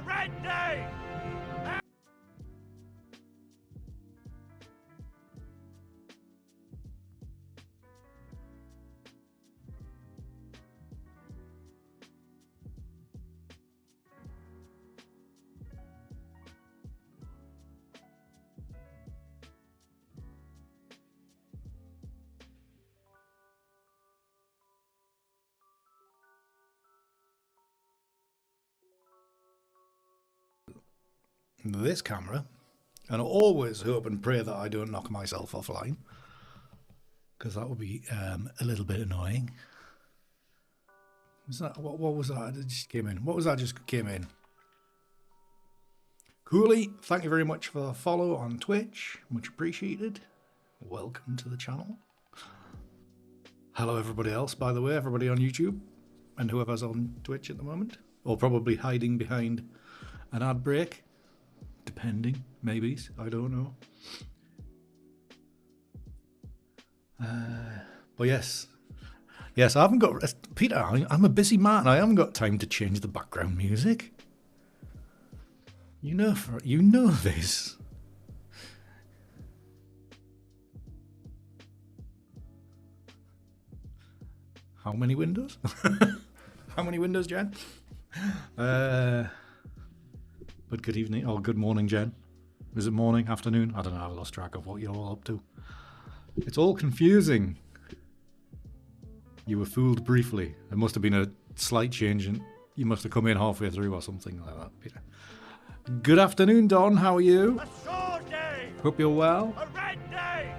red day! This camera, and I always hope and pray that I don't knock myself offline, because that would be a little bit annoying. Was that what was that? It just came in. What was that? Just came in. Cooley, thank you very much for the follow on Twitch. Much appreciated. Welcome to the channel. Hello, everybody else, by the way, everybody on YouTube and whoever's on Twitch at the moment, or probably hiding behind an ad break. Depending, maybe, I don't know. But yes, I haven't got, Peter, I'm a busy man. I haven't got time to change the background music. You know this. How many windows? How many windows, Jen? But good evening, or good morning, Jen. Is it morning, afternoon? I don't know, I lost track of what you're all up to. It's all confusing. You were fooled briefly. There must have been a slight change, and you must have come in halfway through or something like that, Peter. Good afternoon, Don, how are you? A sword day! Hope you're well. A red day!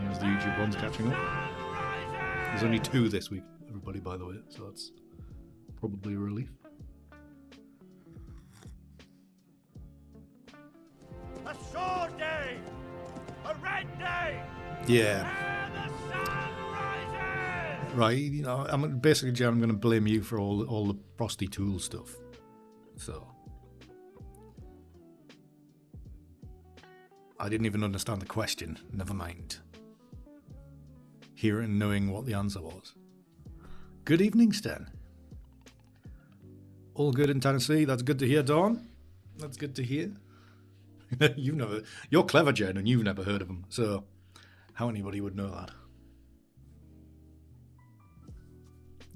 Here's the YouTube ones catching up. Sun rises! There's only 2 this week, everybody, by the way, so that's probably a relief. A sword day! A red day! Yeah. And the sun rises! Right, you know, I'm basically, Jen, I'm going to blame you for all the frosty tool stuff. So I didn't even understand the question. Never mind. Hearing and knowing what the answer was. Good evening, Sten. All good in Tennessee. That's good to hear, Dawn. That's good to hear. You're clever, Jen, and you've never heard of them. So how anybody would know that?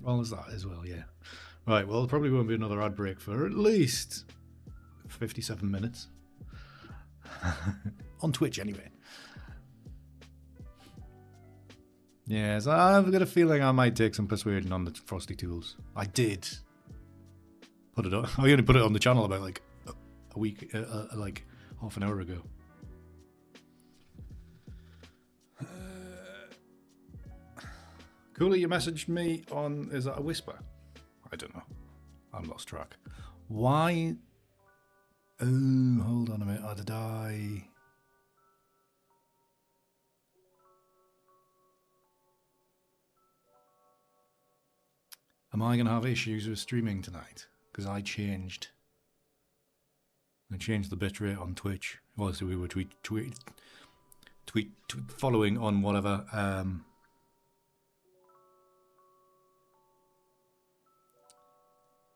Well, there's that as well, yeah. Right, well, there probably won't be another ad break for at least 57 minutes. On Twitch, anyway. Yes, I've got a feeling I might take some persuading on the Frosty Tools. I did put it on. I only put it on the channel about like a week, like half an hour ago. Cooley, you messaged me on, is that a whisper? I don't know. I've lost track. Why? Oh, hold on a minute. Did I? Am I going to have issues with streaming tonight? Because I changed the bitrate on Twitch. Well, so we were tweet following on whatever.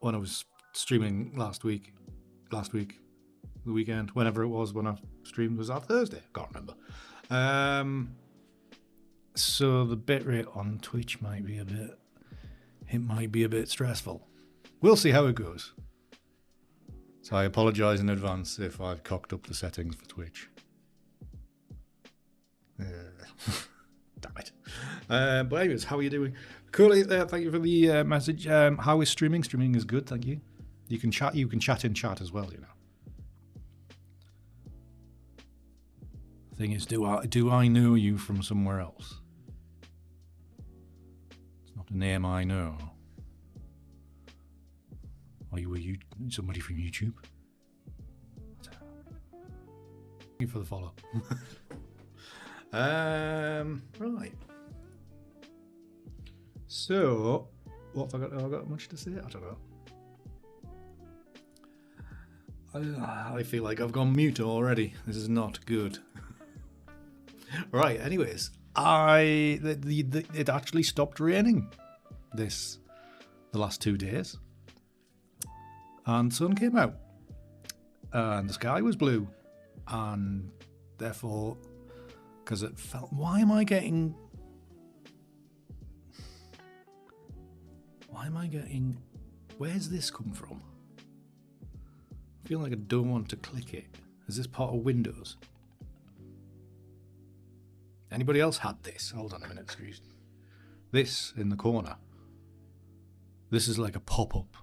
When I was streaming last week, the weekend, whenever it was when I streamed, was that Thursday? I can't remember. So the bitrate on Twitch might be a bit stressful. We'll see how it goes. So I apologise in advance if I've cocked up the settings for Twitch. Damn it. But anyways, how are you doing? Coolly, thank you for the message. How is streaming? Streaming is good, thank you. You can chat in chat as well, you know. Thing is, do I know you from somewhere else? It's not a name I know. Are you somebody from YouTube? Thank you for the follow. Right. So, what have I got? Have I got much to say? I don't know. I feel like I've gone mute already. This is not good. Right. Anyways, it actually stopped raining the last 2 days, and sun came out. and the sky was blue, and therefore, because it felt, why am I getting, where's this come from? I feel like I don't want to click it. Is this part of Windows? Anybody else had this? Hold on a minute, excuse me. This in the corner. This is like a pop-up.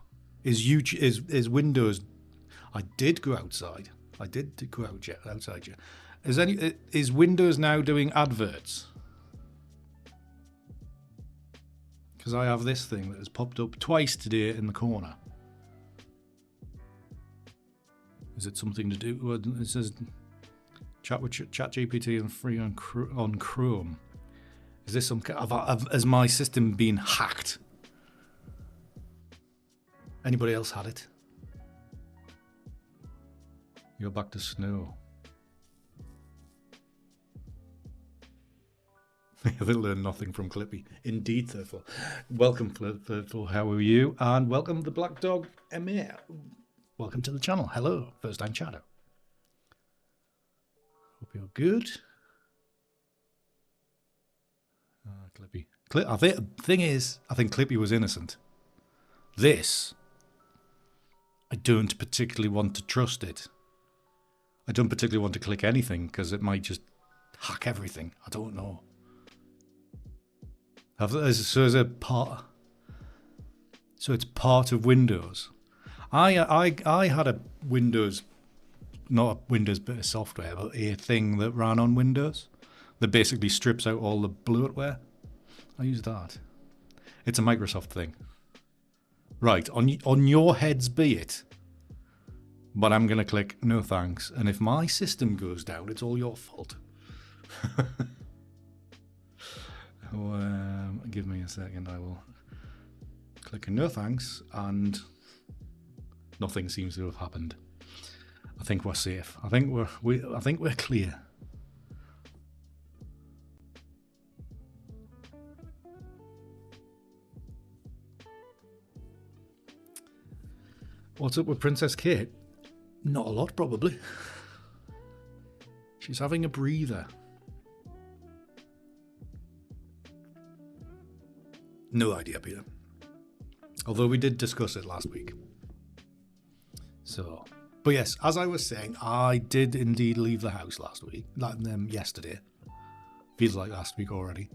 Is Windows? I did go outside. I did go outside. Yeah. Is Windows now doing adverts? Because I have this thing that has popped up twice today in the corner. Is it something to do? Well, it says chat with ChatGPT and free on Chrome. Is this some kind of, has my system been hacked? Anybody else had it? You're back to snow. They learn nothing from Clippy. Indeed, therefore. Welcome, Thurful. How are you? And welcome, the Black Dog Emir. Welcome to the channel. Hello, first time chatter. Hope you're good. Clippy. The thing is, I think Clippy was innocent. This, I don't particularly want to trust it. I don't particularly want to click anything because it might just hack everything. I don't know. So it's part of Windows. I had a Windows, not a Windows bit of software, but a thing that ran on Windows that basically strips out all the bloatware. I use that. It's a Microsoft thing. Right, on your heads be it. But I'm going to click no thanks. And if my system goes down, it's all your fault. Give me a second. I will click no thanks, and nothing seems to have happened. I think we're safe. I think we're clear. What's up with Princess Kate? Not a lot, probably. She's having a breather. No idea, Peter. Although we did discuss it last week. So, but yes, as I was saying, I did indeed leave the house last week. Yesterday. Feels like last week already.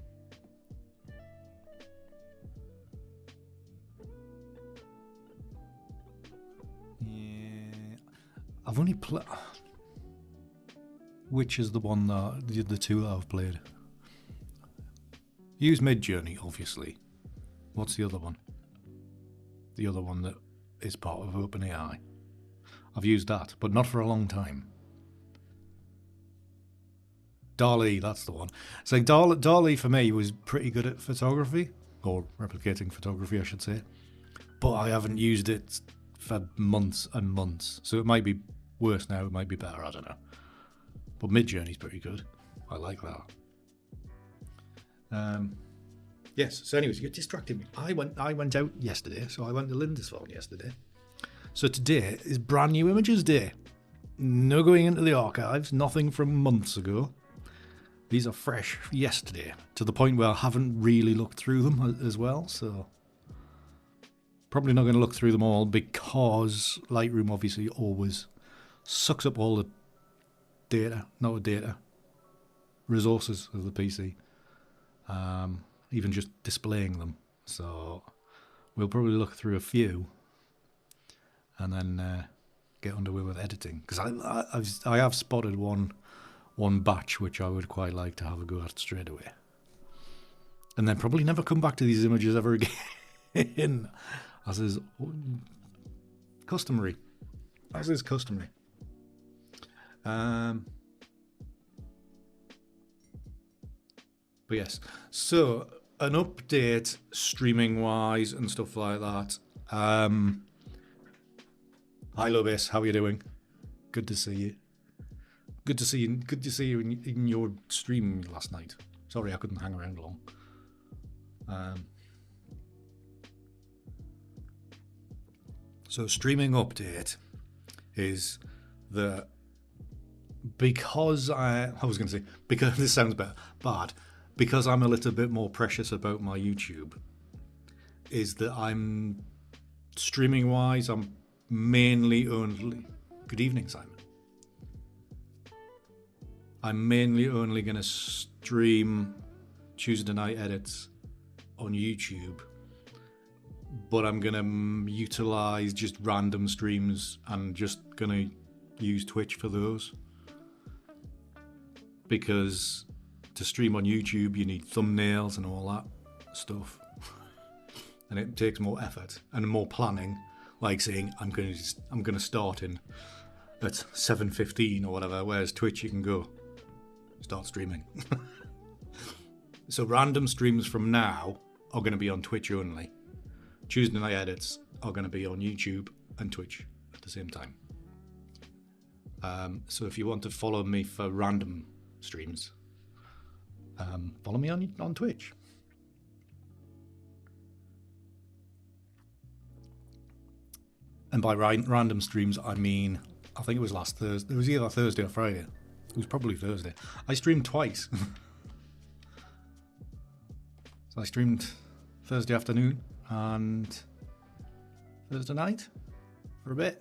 Yeah. I've only played... Which is the one that... The two that I've played? Use Midjourney, obviously. What's the other one? The other one that is part of OpenAI. I've used that, but not for a long time. DALL-E, that's the one. So DALL-E for me was pretty good at photography, or replicating photography, I should say. But I haven't used it for months and months. So it might be worse now, it might be better, I don't know. But Midjourney's pretty good. I like that. Yes, so anyways, you distracted me. I went out yesterday, so I went to Lindisfarne yesterday. So today is brand new images day. No going into the archives, nothing from months ago. These are fresh yesterday, to the point where I haven't really looked through them as well, so probably not going to look through them all because Lightroom obviously always sucks up all the resources of the PC. Even just displaying them. So we'll probably look through a few and then get underway with editing. Because I have spotted one batch which I would quite like to have a go at straight away. And then probably never come back to these images ever again. As is customary. But yes, so an update streaming wise and stuff like that. Hi Lobis, how are you doing? Good to see you. Good to see you in your stream last night. Sorry I couldn't hang around long. So streaming update is that because I was going to say, because this sounds bad, because I'm a little bit more precious about my YouTube, is that I'm streaming wise, I'm mainly only. Good evening, Simon. I'm mainly only going to stream Tuesday night edits on YouTube, but I'm going to utilize just random streams and just going to use Twitch for those. Because to stream on YouTube, you need thumbnails and all that stuff. And it takes more effort and more planning, like saying I'm going to start in at 7:15 or whatever, whereas Twitch you can go start streaming. So random streams from now are going to be on Twitch only. Tuesday night edits are going to be on YouTube and Twitch at the same time. So if you want to follow me for random streams, follow me on Twitch. And by random streams, I mean, I think it was last Thursday. It was either Thursday or Friday. It was probably Thursday. I streamed twice. So I streamed Thursday afternoon and Thursday night for a bit.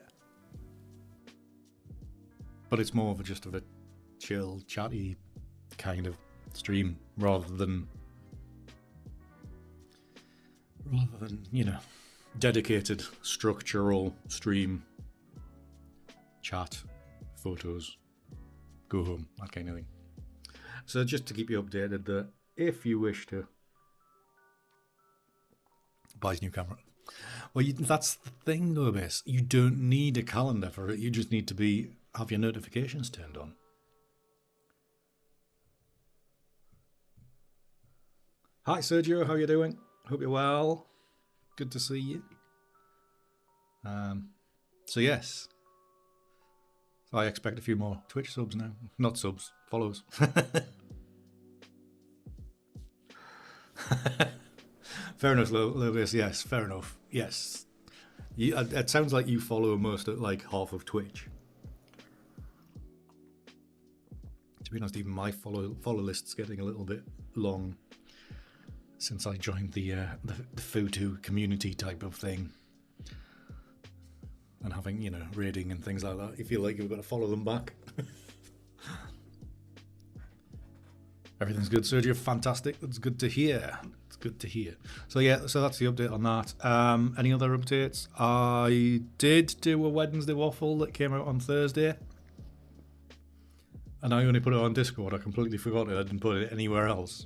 But it's more of just a chill, chatty kind of stream rather than dedicated structural stream, chat, photos, go home, that kind of thing. So just to keep you updated that if you wish to buy his new camera, well, that's the thing though, Bess. You don't need a calendar for it. You just need to have your notifications turned on. Hi Sergio, how you doing? Hope you're well. Good to see you. So yes, so I expect a few more Twitch subs now. Not subs, follows. Fair enough, Lewis. Yes, fair enough. Yes, it sounds like you follow most of half of Twitch. To be honest, even my follow list's getting a little bit long since I joined the photo community type of thing, and having rating and things like that. You feel like you've got to follow them back. Everything's good, Sergio. Fantastic. That's good to hear. It's good to hear. So yeah, so that's the update on that. Any other updates? I did do a Wednesday waffle that came out on Thursday, and I only put it on Discord. I completely forgot it. I didn't put it anywhere else.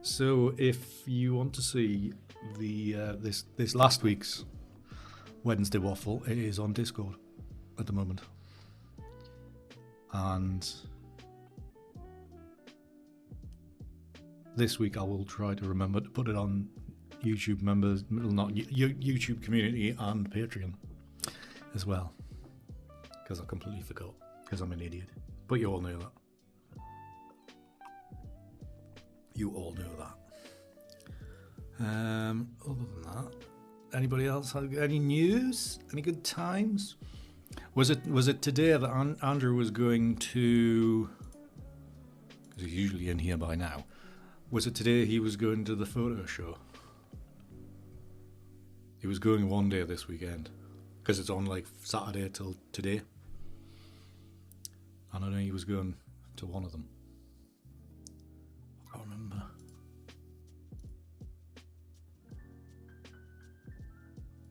So if you want to see the this last week's Wednesday waffle, it is on Discord at the moment, and this week I will try to remember to put it on YouTube members, not YouTube community and Patreon as well, because I completely forgot, because I'm an idiot. But you all know that. You all know that. Other than that, anybody else have any news? Any good times? Was it today that Andrew was going to? Because he's usually in here by now. Was it today he was going to the photo show? He was going one day this weekend because it's on Saturday till today. And I know he was going to one of them. I can't remember.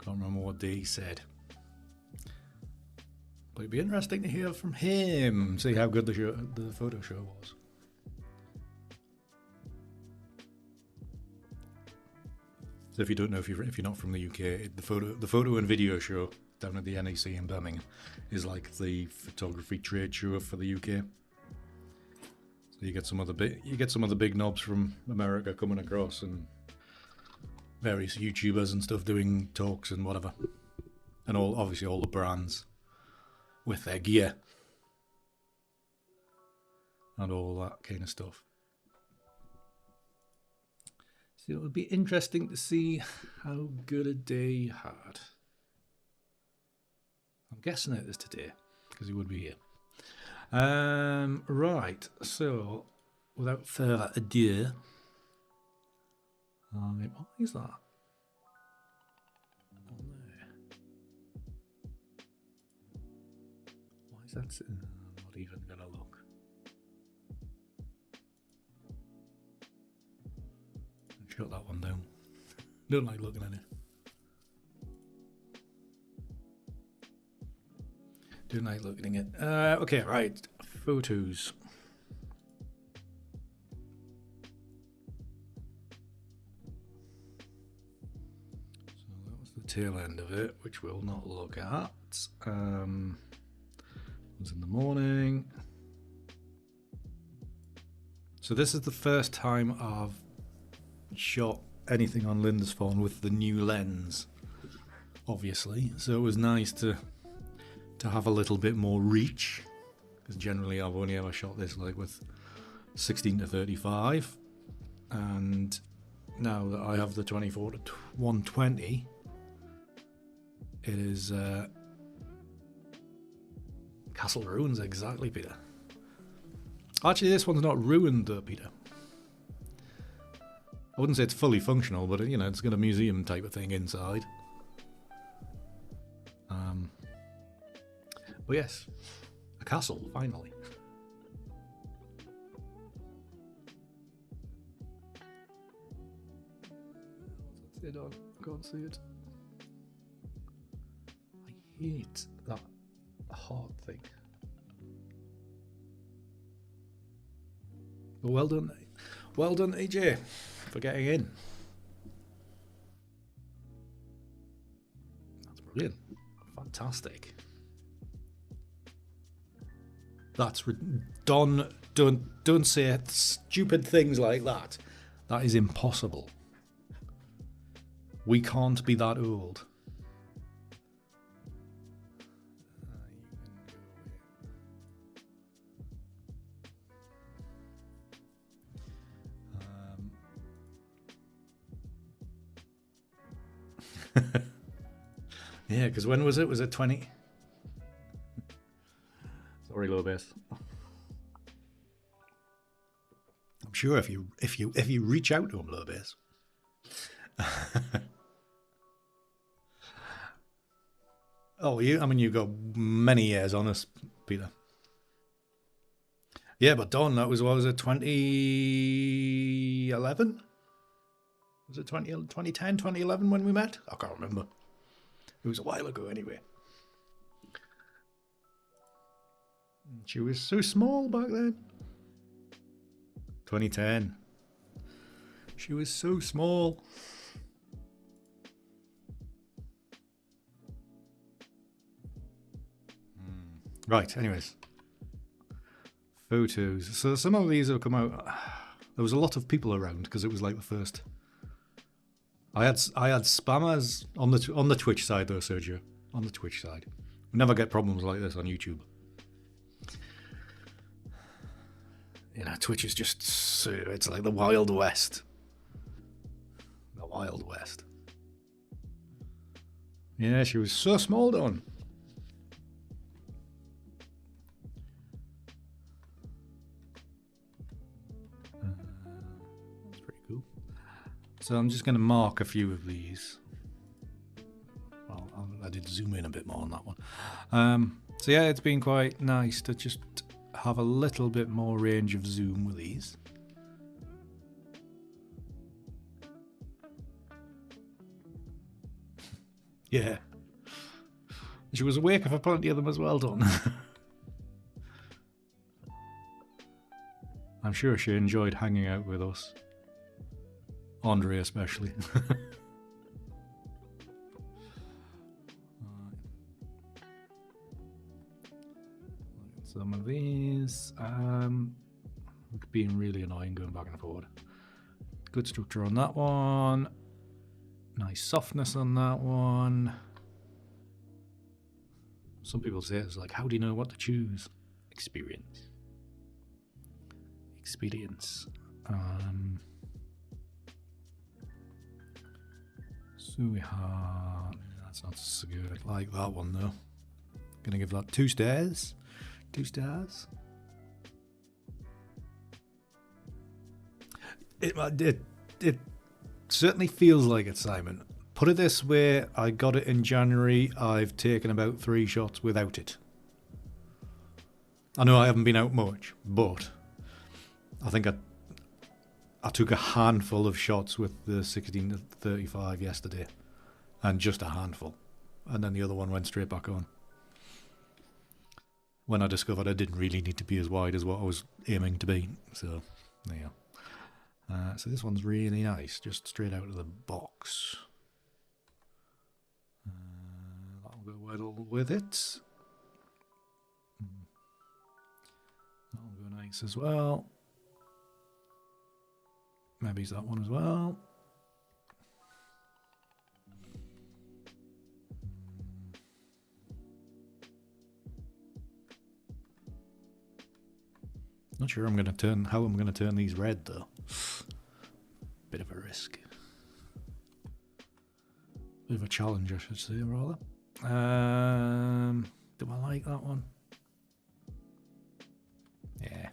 Can't remember what day he said. But it'd be interesting to hear from him. See how good the photo show was. So if you don't know, if you're not from the UK, the photo and video show down at the NEC in Birmingham is like the photography trade show for the UK. So you get some of the big knobs from America coming across, and various YouTubers and stuff doing talks and whatever, and obviously all the brands with their gear and all that kind of stuff. So it would be interesting to see how good a day he had. I'm guessing it is today. because he would be here. Right, so without further ado, what is that? On there. Why is that? I'm not even gonna look. Shut that one down. Don't like looking at it. Don't like looking at it. Okay, right. Photos. So that was the tail end of it, which we'll not look at. It was in the morning. So this is the first time I've shot anything on Lindisfarne with the new lens, obviously. So it was nice to have a little bit more reach, because generally I've only ever shot this like with 16 to 35, and now that I have the 24 to 120, it is Castle Ruins, exactly, Peter. Actually, this one's not ruined though, Peter. I wouldn't say it's fully functional, but you know, it's got a museum type of thing inside. But yes, a castle, finally. What's it on? I can't see it. I hate that heart thing. But well done AJ, for getting in. That's brilliant. Fantastic. That's don't say stupid things like that. That is impossible. We can't be that old. Yeah, because when was it? Was it 20? Sorry, Lobes. I'm sure if you reach out to him, Lobes. Oh, you've got many years on us, Peter. Yeah, but Don, that was, what was it, 2011? Was it 2010, 2011 when we met? I can't remember. It was a while ago anyway. She was so small back then. 2010. She was so small. Right, anyways. Photos. So some of these have come out. There was a lot of people around because it was like the first. I had spammers on the Twitch side though, Sergio. On the Twitch side. We never get problems like this on YouTube. You know, Twitch is just so, it's like the Wild West. The Wild West. Yeah, she was so small, Dawn. That's pretty cool. So I'm just going to mark a few of these. Well, I did zoom in a bit more on that one. So yeah, it's been quite nice to just have a little bit more range of zoom with these. Yeah. She was awake for plenty of them as well, Dawn. I'm sure she enjoyed hanging out with us. Andre especially. Some of these being really annoying going back and forward. Good structure on that one. Nice softness on that one. Some people say it's like, how do you know what to choose? Experience. So we have, that's not so good. I like that one though. Gonna give that 2 stars. 2 stars. It certainly feels like it, Simon. Put it this way, I got it in January. I've taken about 3 shots without it. I know I haven't been out much, but I think I took a handful of shots with the 16 to 35 yesterday, and just a handful, and then the other one went straight back on. When I discovered I didn't really need to be as wide as what I was aiming to be, so there you go. So this one's really nice, just straight out of the box. That'll go well with it. That'll go nice as well. Maybe it's that one as well. Not sure how I'm going to turn these red though. Bit of a risk. Bit of a challenge, I should say, rather. Do I like that one? Yeah.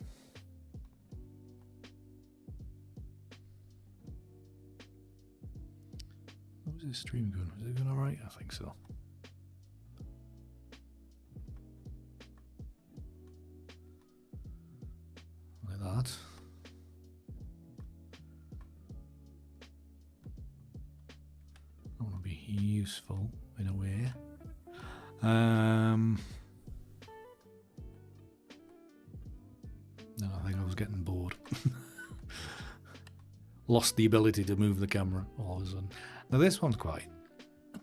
What was this stream going? Is it going alright? I think so. Like that. I want to be useful in a way. No, I think I was getting bored. Lost the ability to move the camera all of a sudden. Now this one's quite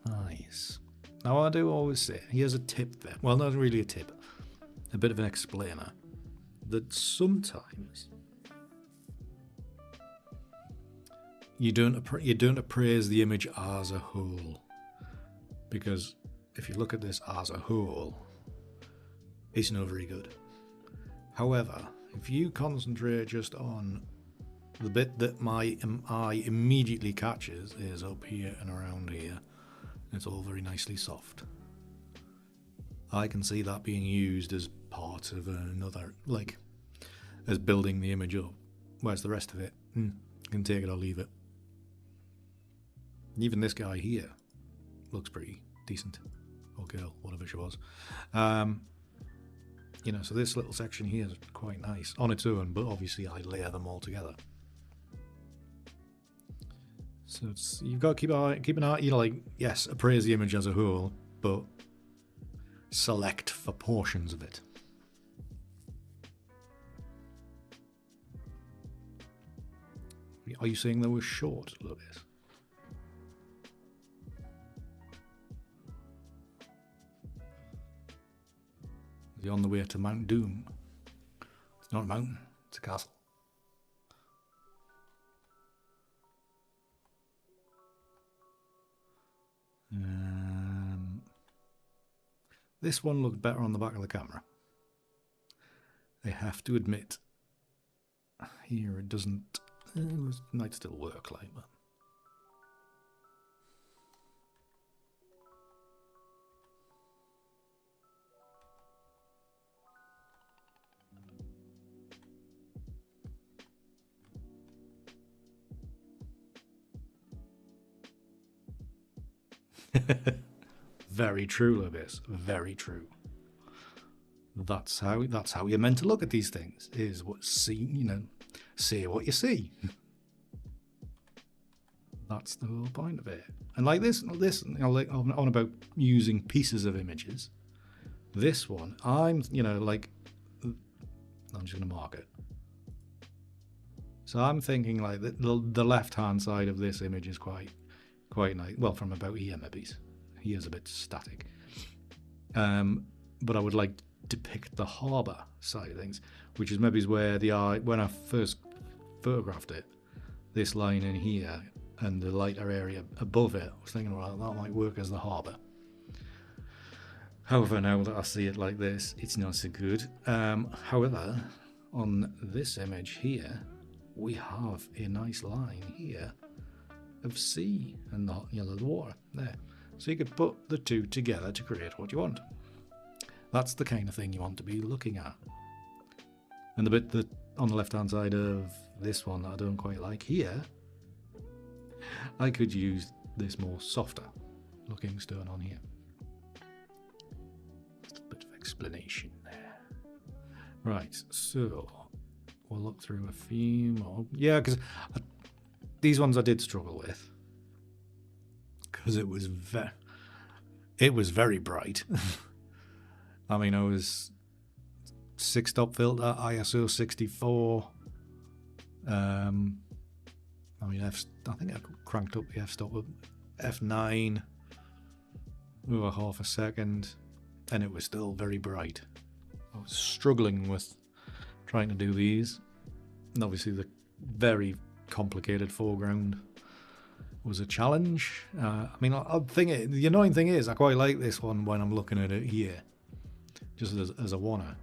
nice. Now I do always say, here's a tip there. Well, not really a tip. A bit of an explainer. That sometimes you don't appraise the image as a whole, because if you look at this as a whole, it's not very good. However, if you concentrate just on the bit that my eye immediately catches is up here and around here, it's all very nicely soft. I can see that being used as part of another, like, as building the image up. Whereas the rest of it, you can take it or leave it. Even this guy here looks pretty decent. Or girl, whatever she was. You know, so this little section here is quite nice on its own, but obviously I layer them all together. So it's, you've got to keep an eye, you know, like, yes, appraise the image as a whole, but select for portions of it. Are you saying they were short a little bit? Is he on the way to Mount Doom? It's not a mountain, it's a castle. This one looks better on the back of the camera. I have to admit. Here it doesn't. It might still work like that. Very true, Lobis. Very true. That's how you're meant to look at these things. Is what see what you see. That's the whole point of it. And like this, like on about using pieces of images. This one, I'm just gonna mark it. So I'm thinking like the left-hand side of this image is quite nice. Well, from about here, maybe. Here's a bit static. But I would like to depict the harbour side of things, which is maybe where the eye, when I first photographed it, this line in here and the lighter area above it, I was thinking, well, that might work as the harbour. However, now that I see it like this, it's not so good. However, on this image here, we have a nice line here of sea and the water there. So you could put the two together to create what you want. That's the kind of thing you want to be looking at. And the bit that on the left hand side of this one that I don't quite like here, I could use this more softer looking stone on here. Just a bit of explanation there. Right, so we'll look through a few more. Yeah, because these ones I did struggle with because it was very bright. I mean, I was 6-stop filter, ISO 64. I mean, I think I cranked up the f-stop with f9 over half a second, and it was still very bright. I was struggling with trying to do these, and obviously the very complicated foreground was a challenge. I mean, the annoying thing is I quite like this one when I'm looking at it here, just as a wanna.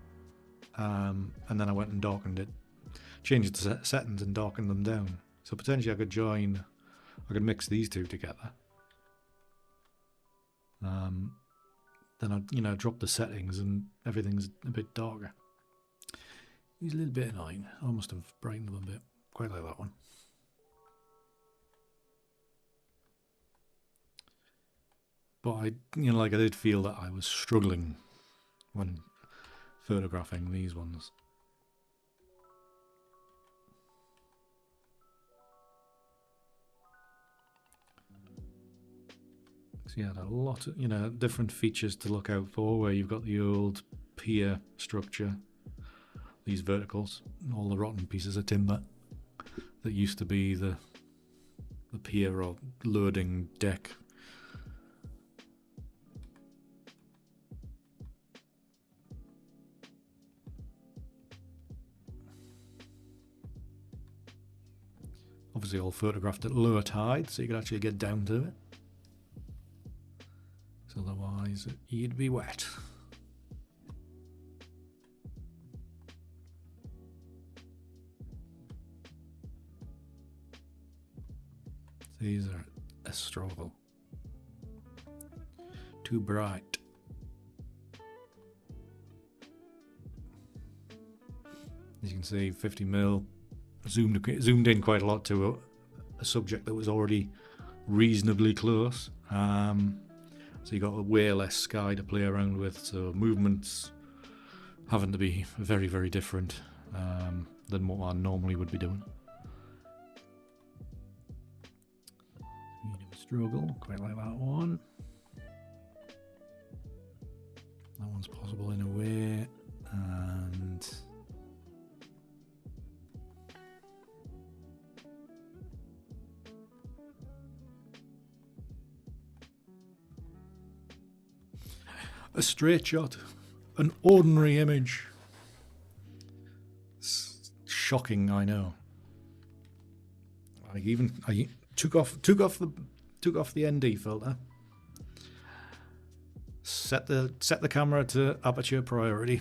And then I went and darkened it, changed the settings and darkened them down. So potentially I could mix these two together. Then I'd drop the settings and everything's a bit darker. He's a little bit annoying. I must have brightened them a bit. Quite like that one. But I did feel that I was struggling when photographing these ones. So you had a lot of, different features to look out for, where you've got the old pier structure, these verticals, all the rotten pieces of timber that used to be the pier or loading deck. Obviously all photographed at lower tide, so you could actually get down to it. So otherwise you'd be wet. These are a struggle. Too bright. As you can see, 50mm zoomed in quite a lot to a subject that was already reasonably close. So you got way less sky to play around with, so movements having to be very, very different than what I normally would be doing. Medium struggle, quite like that one. That one's possible in a way, and a straight shot, an ordinary image. It's shocking, I know. I took off the ND filter, set the camera to aperture priority,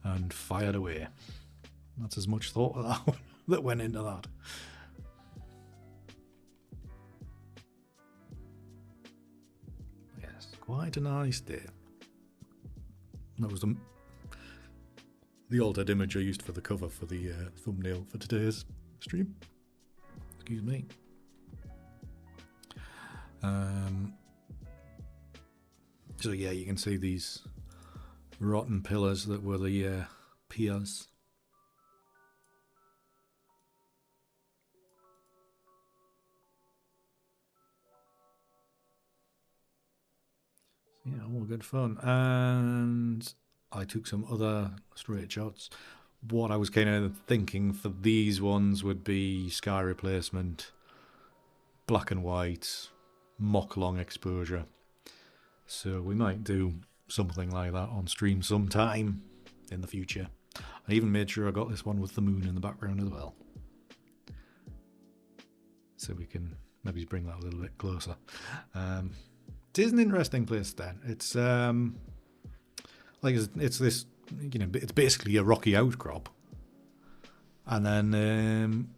and fired away. That's as much thought that went into that. Quite a nice day. That was the altered image I used for the cover for the thumbnail for today's stream. Excuse me. So yeah, you can see these rotten pillars that were the piers. Yeah, all good fun. And I took some other straight shots. What I was kind of thinking for these ones would be sky replacement, black and white, mock long exposure. So we might do something like that on stream sometime in the future. I even made sure I got this one with the moon in the background as well. So we can maybe bring that a little bit closer. It is an interesting place then. It's it's this, it's basically a rocky outcrop, and then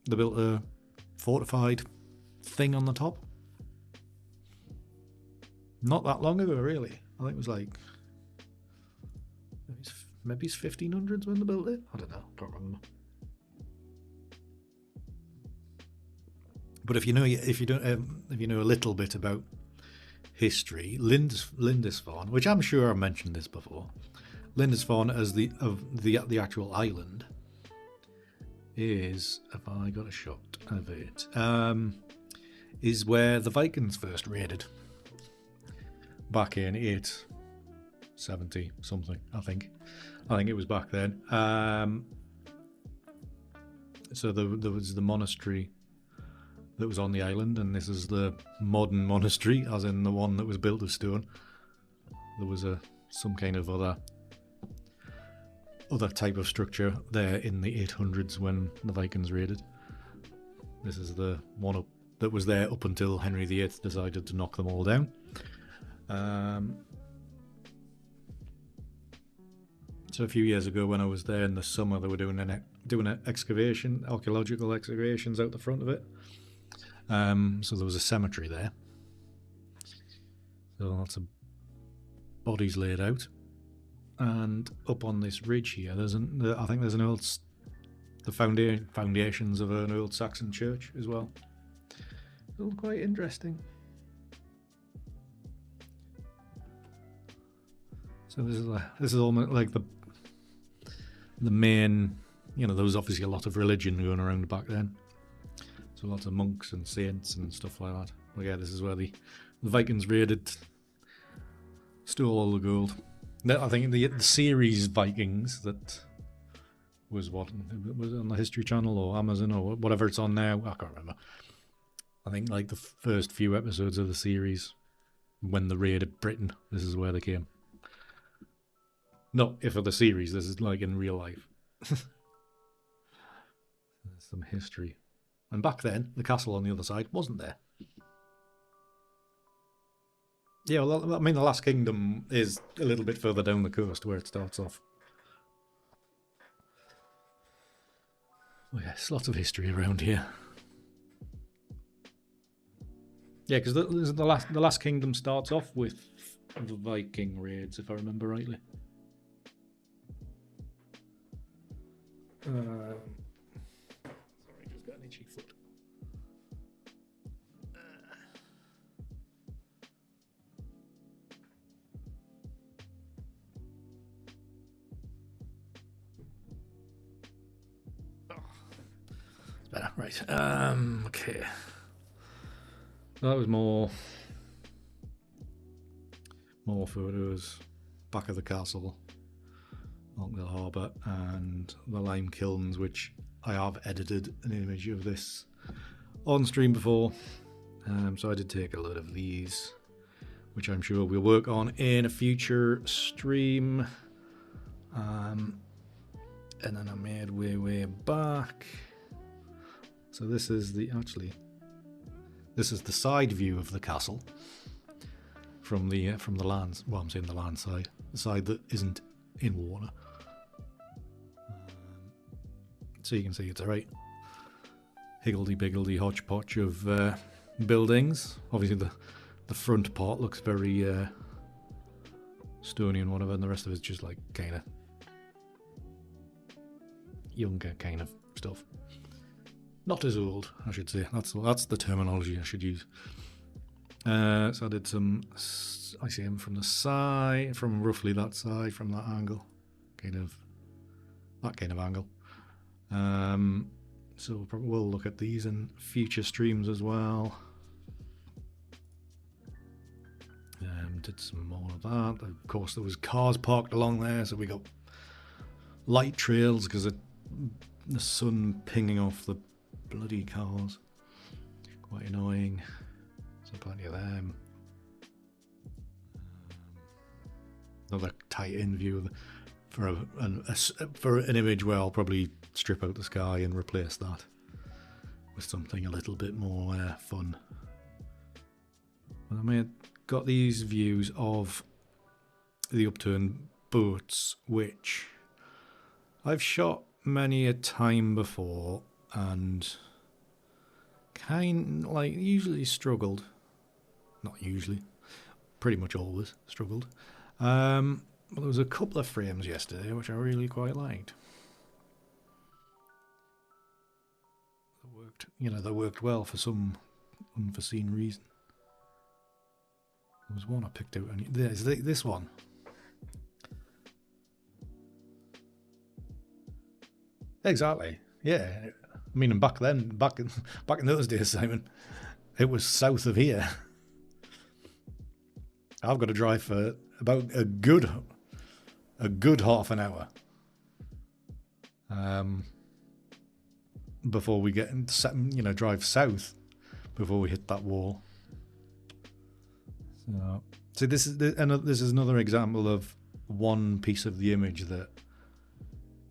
they built a fortified thing on the top. Not that long ago, really. I think it was like maybe it's 1500s when they built it. I don't know. Can't remember. But if you know a little bit about history, Lindisfarne, which I'm sure I've mentioned this before, Lindisfarne as the actual island is, if I got a shot of it, is where the Vikings first raided back in 870 something. I think it was back then. So there was the monastery that was on the island, and this is the modern monastery, as in the one that was built of stone. There was some kind of other type of structure there in the 800s when the Vikings raided. This is the one up that was there up until Henry VIII decided to knock them all down. So a few years ago, when I was there in the summer, they were doing an archaeological excavations out the front of it. So there was a cemetery there. So lots of bodies laid out. And up on this ridge here, I think there's the foundations of an old Saxon church as well. It's all quite interesting. So this is almost like the main, there was obviously a lot of religion going around back then. So lots of monks and saints and stuff like that. But yeah, this is where the Vikings raided, stole all the gold. I think the series Vikings that was on the History Channel or Amazon or whatever it's on now. I can't remember. I think like the first few episodes of the series, when they raided Britain, this is where they came. Not if for the series, this is like in real life. Some history. And back then, the castle on the other side wasn't there. Yeah, well, I mean, the Last Kingdom is a little bit further down the coast where it starts off. Oh yes, lots of history around here. Yeah, because the Last Kingdom starts off with the Viking raids, if I remember rightly. Sorry, just got an itchy foot. It's better, right? Okay. That was more photos. Back of the castle, along the harbour, and the lime kilns, which I have edited an image of this on stream before. So I did take a load of these, which I'm sure we'll work on in a future stream. And then I made way back. So this is the side view of the castle from the land. Well, I'm saying the land side, the side that isn't in water. So you can see it's a right higgledy-piggledy hodgepodge of buildings. Obviously the front part looks very stony and whatever, and the rest of it's just like kind of younger kind of stuff. Not as old, I should say. That's the terminology I should use. So I did some. I see him from the side, from roughly that side, from that angle, that kind of angle. So we'll look at these in future streams as well. Did some more of that. Of course, there was cars parked along there, so we got light trails because the sun pinging off the bloody cars. Quite annoying. So plenty of them. Another tight-in view for an image where I'll probably strip out the sky and replace that with something a little bit more fun. And I got these views of the upturned boats, which I've shot many a time before and usually struggled. Not usually. pretty much always struggled. There was a couple of frames yesterday which I really quite liked. They worked, they worked well for some unforeseen reason. There was one I picked out, and there's this one. Exactly. Yeah. I mean, back in those days, Simon, it was south of here. I've got to drive for about a good half an hour before we get drive south before we hit that wall. So this is another example of one piece of the image that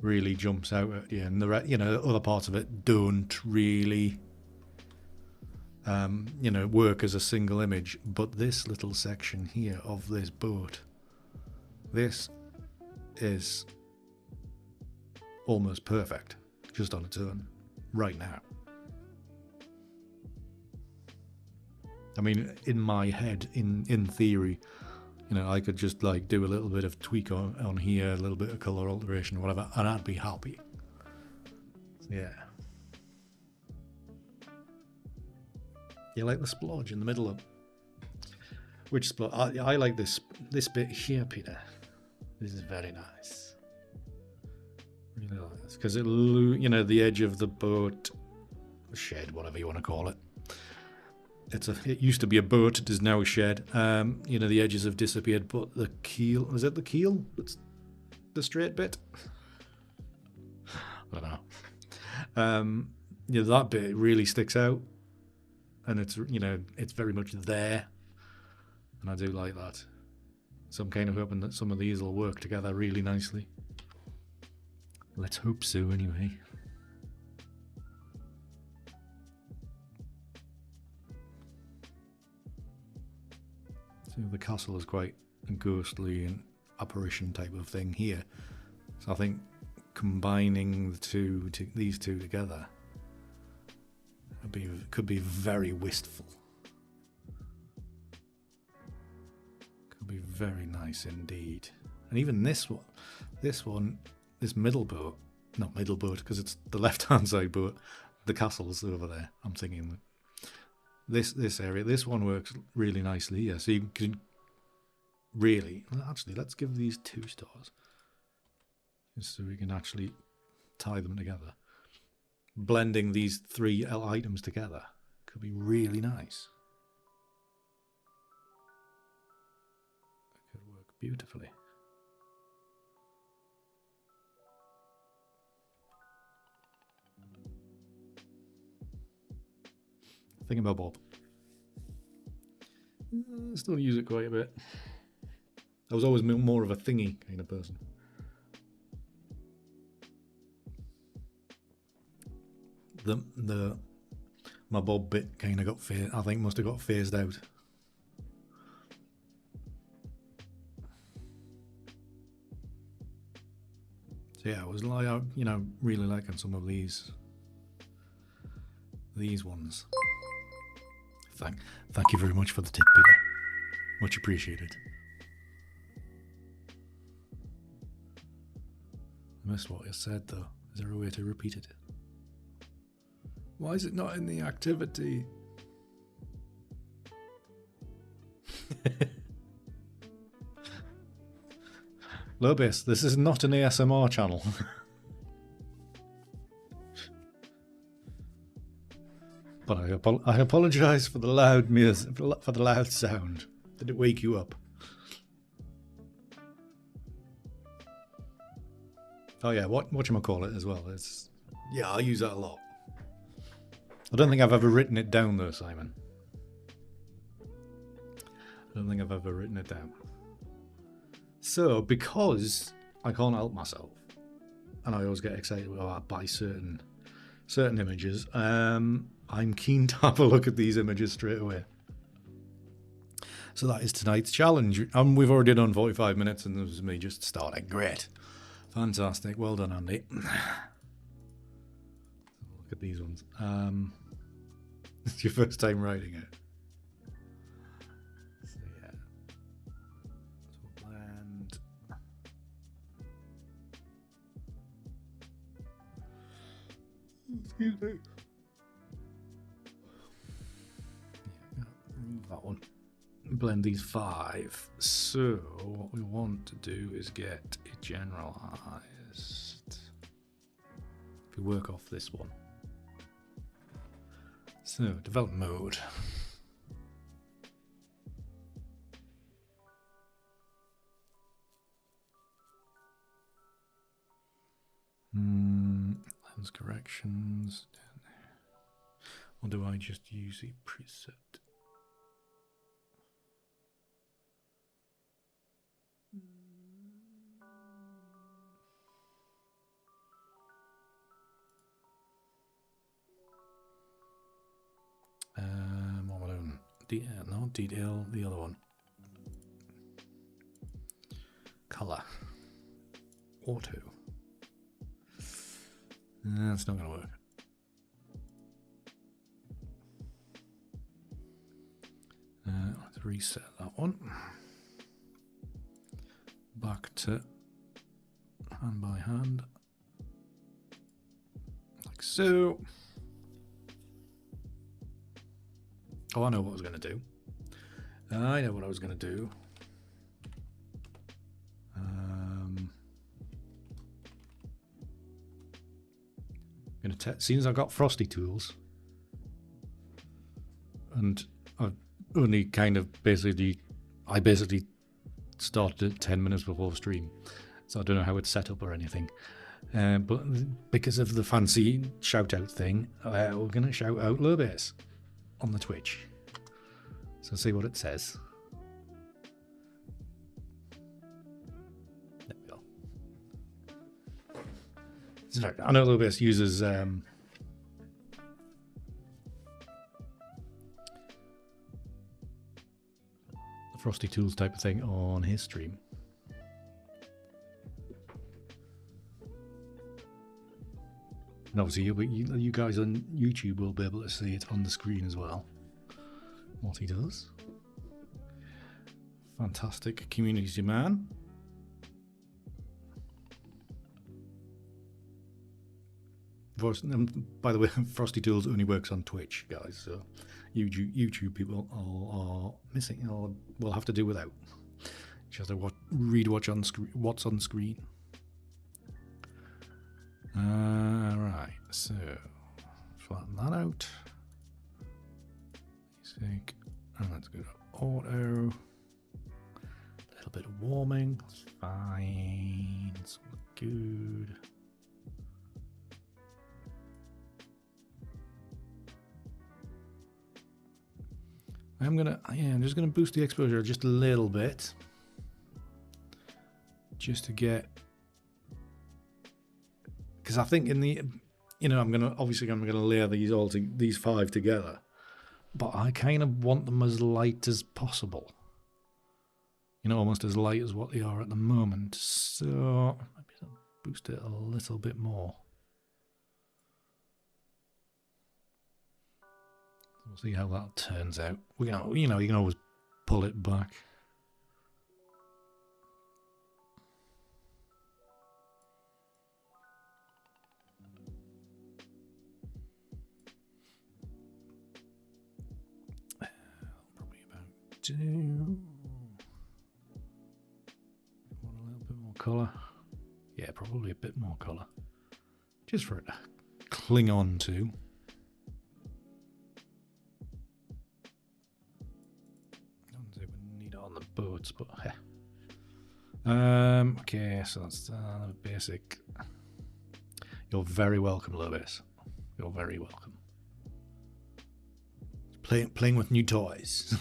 really jumps out at you, and the other parts of it don't really work as a single image. But this little section here of this boat, this is almost perfect just on its own right now. I mean, in my head, in theory, I could just like do a little bit of tweak on here, a little bit of color alteration, whatever, and I'd be happy. Yeah. You like the splodge in the middle of which splodge? I like this bit here, Peter. This is very nice. Really like this because the edge of the boat, shed, whatever you want to call it. It used to be a boat. It is now a shed. The edges have disappeared, but the keel, is it the keel? It's the straight bit. I don't know. That bit really sticks out, and it's very much there, and I do like that. So I'm kind of hoping that some of these will work together really nicely. Let's hope so, anyway. So the castle is quite a ghostly and apparition type of thing here. So I think combining these two together could be very wistful. Could be very nice indeed. And even this middle boat, not middle boat because it's the left-hand side boat, the castle's over there. I'm thinking that this area, this one works really nicely here. So you can really, actually, let's give these 2 stars, just so we can actually tie them together. Blending these 3 items together could be really nice. It could work beautifully. Think about Bob. I still use it quite a bit. I was always more of a thingy kind of person. My Bob bit kind of got must have got phased out. So yeah, I was like, really liking some of these ones. Thank you very much for the tip, Peter. Much appreciated. I missed what you said though. Is there a way to repeat it? Why is it not in the activity? Lobis, this is not an ASMR channel. But I apologise for the loud music, for the loud sound. Did it wake you up? Oh yeah, whatchamacallit as well. I use that a lot. I don't think I've ever written it down though, Simon. I don't think I've ever written it down. So, because I can't help myself, and I always get excited by certain images, I'm keen to have a look at these images straight away. So that is tonight's challenge. We've already done 45 minutes and this is me just starting. Great. Fantastic. Well done, Andy. Look at these ones. It's your first time writing it. So yeah. Excuse me. Yeah, remove that one. Blend these 5. So what we want to do is get it generalized. If we work off this one. So develop mode. Lens corrections. Or do I just use the preset? What am I doing? No, detail, the other one. Color. Auto. That's not going to work. Let's reset that one. Back to hand by hand. Like so. Oh, I know what I was going to do. I know what I was going to do. Seeing as I've got frosty tools, and I've only kind of I basically started it 10 minutes before the stream, so I don't know how it's set up or anything. But because of the fancy shout out thing, we're going to shout out low bass on the Twitch. So see what it says. There we go. Sorry, I know low bass uses the Frosty Tools type of thing on his stream. And obviously you guys on YouTube will be able to see it on the screen as well, what he does. Fantastic community man. By the way, Frosty Tools only works on Twitch, guys, so YouTube people are missing, or will have to do without. Just have to read what's on screen. Right, so flatten that out. Sync, and let's go to auto. A little bit of warming, that's fine. It's good. I'm just gonna boost the exposure just a little bit, just to get, because I think in the, I'm gonna layer these 5 together, but I kind of want them as light as possible, almost as light as what they are at the moment. So maybe I'll boost it a little bit more. We'll see how that turns out. You can always pull it back. Probably about 2. Want a little bit more colour? Yeah, probably a bit more colour. Just for it to cling on to. Boats, but okay, so that's the basic. You're very welcome, Lobis. You're very welcome. Playing with new toys.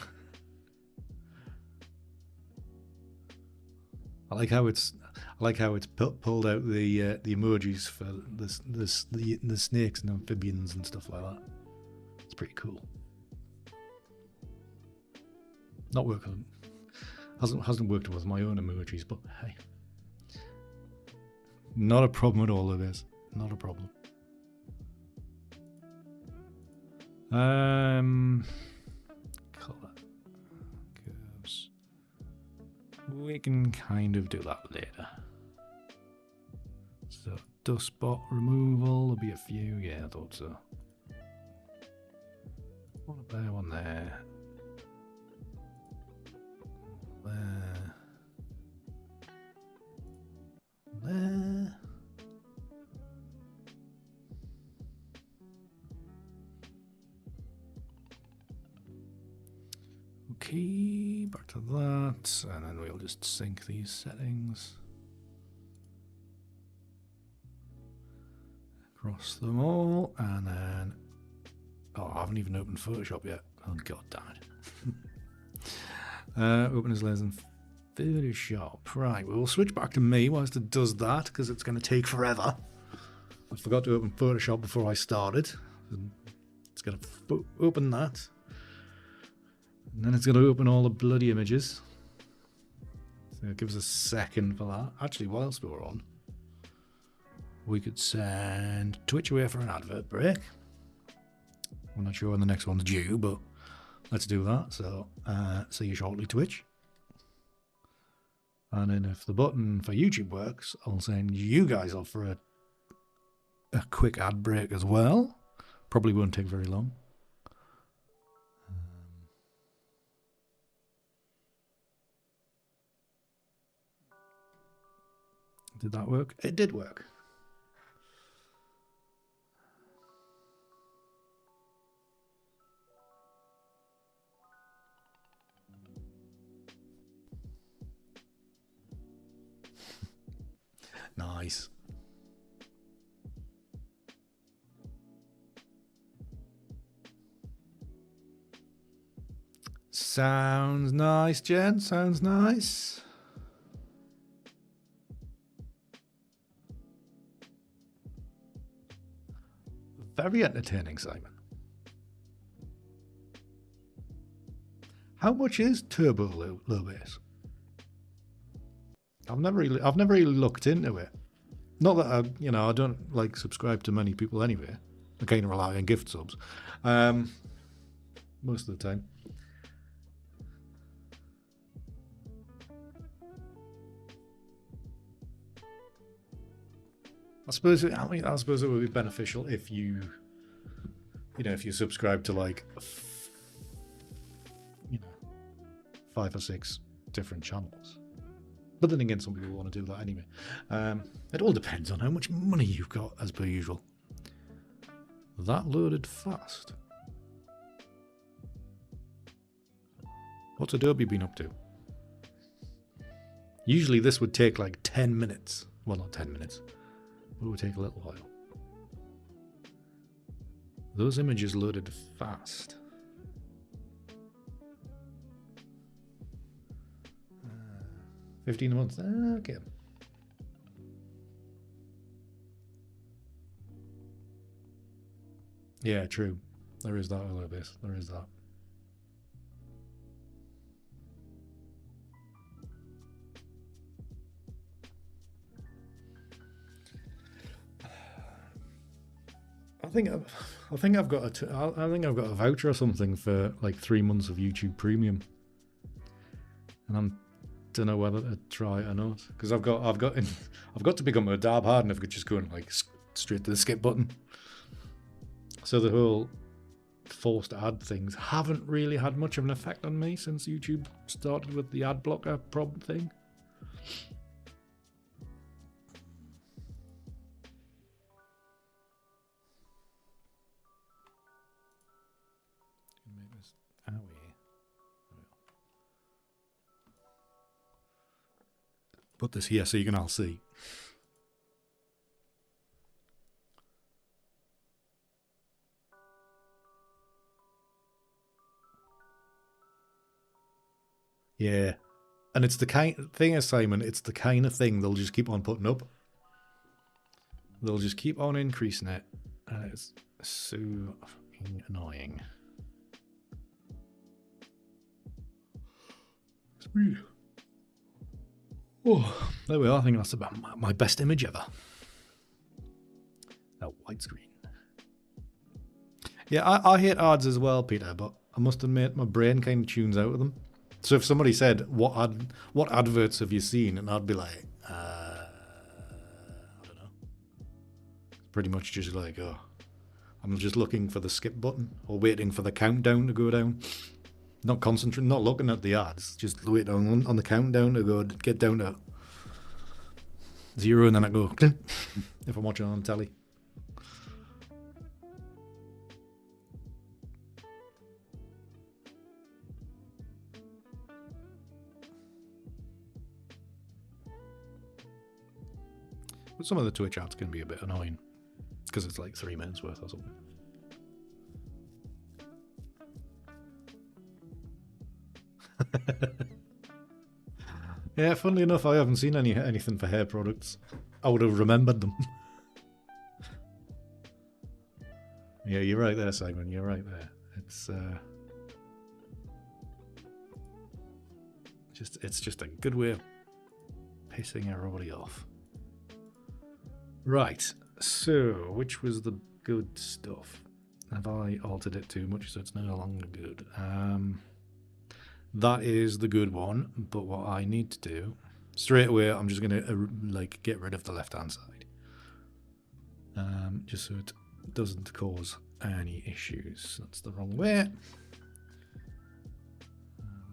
I like how it's pulled out the emojis for the snakes and amphibians and stuff like that. It's pretty cool. Not working. Hasn't worked with my own emojis, but hey, not a problem at all. It is not a problem. Color curves. We can kind of do that later. So dust spot removal. There'll be a few. Yeah, I thought so. One up there, one there. There. There. Okay, back to that, and then we'll just sync these settings across them all, and then oh, I haven't even opened Photoshop yet. Oh god damn it. Open as layers in Photoshop. Right, we'll switch back to me whilst it does that, because it's going to take forever. I forgot to open Photoshop before I started. It's going to open that. And then it's going to open all the bloody images. So it gives us a second for that. Actually, whilst we're on, we could send Twitch away for an advert break. I'm not sure when the next one's due, but let's do that. So, see you shortly, Twitch. And then if the button for YouTube works, I'll send you guys off for a quick ad break as well. Probably won't take very long. Did that work? It did work. Nice. Sounds nice, Jen. Sounds nice. Very entertaining, Simon. How much is turbo low bass? I've never really looked into it. Not that I don't like subscribe to many people anyway. I kind of rely on gift subs, most of the time. I suppose it would be beneficial if you subscribe to like 5 or 6 different channels. But then again, some people want to do that anyway. It all depends on how much money you've got, as per usual. That loaded fast. What's Adobe been up to? Usually this would take like 10 minutes. Well, not 10 minutes. But it would take a little while. Those images loaded fast. 15 a month. Okay. Yeah, true. There is that a little bit. There is that. I think I've got a voucher or something for like 3 months of YouTube Premium, and I don't know whether to try it or not, because I've got to become a dab hard enough to just go and like straight to the skip button. So the whole forced ad things haven't really had much of an effect on me since YouTube started with the ad blocker problem thing. Put this here so you can all see. Yeah. And it's the kind thing, Simon, it's the kind of thing they'll just keep on putting up. They'll just keep on increasing it. And it's so fucking annoying. Sweet. Oh, there we are. I think that's about my best image ever. That widescreen. Yeah, I hate ads as well, Peter, but I must admit my brain kind of tunes out of them. So if somebody said, what adverts have you seen? And I'd be like, I don't know. pretty much just like, oh, I'm just looking for the skip button or waiting for the countdown to go down. Not concentrating, not looking at the ads, just waiting on the countdown to go get down to 0, and then I go if I'm watching on telly. But some of the Twitch ads can be a bit annoying because it's like 3 minutes worth or something. Yeah, funnily enough, I haven't seen anything for hair products. I would have remembered them. Yeah, you're right there, Simon. You're right there. It's just a good way of pissing everybody off. Right. So, which was the good stuff? Have I altered it too much so it's no longer good? That is the good one, but what I need to do straight away, I'm just gonna like get rid of the left-hand side, just so it doesn't cause any issues. That's the wrong way.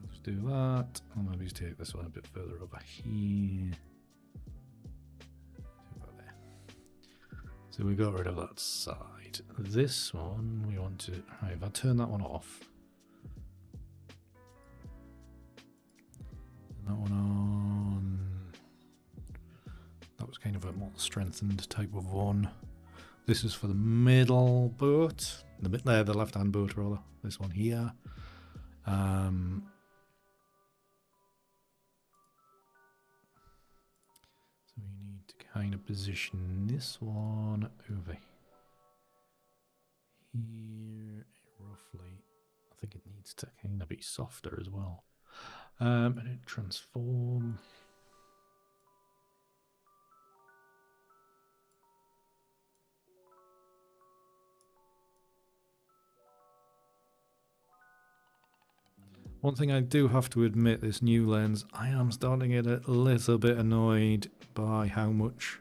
Let's do that. I'll maybe just take this one a bit further over here. So we got rid of that side. This one we want to. Right, if I turn that one off. That one on. That was kind of a more strengthened type of one. This is for the middle boat. The left-hand boat rather. This one here. So we need to kind of position this one over here roughly. I think it needs to kind of be softer as well. And it transform. One thing I do have to admit, this new lens, I am starting to get a little bit annoyed by how much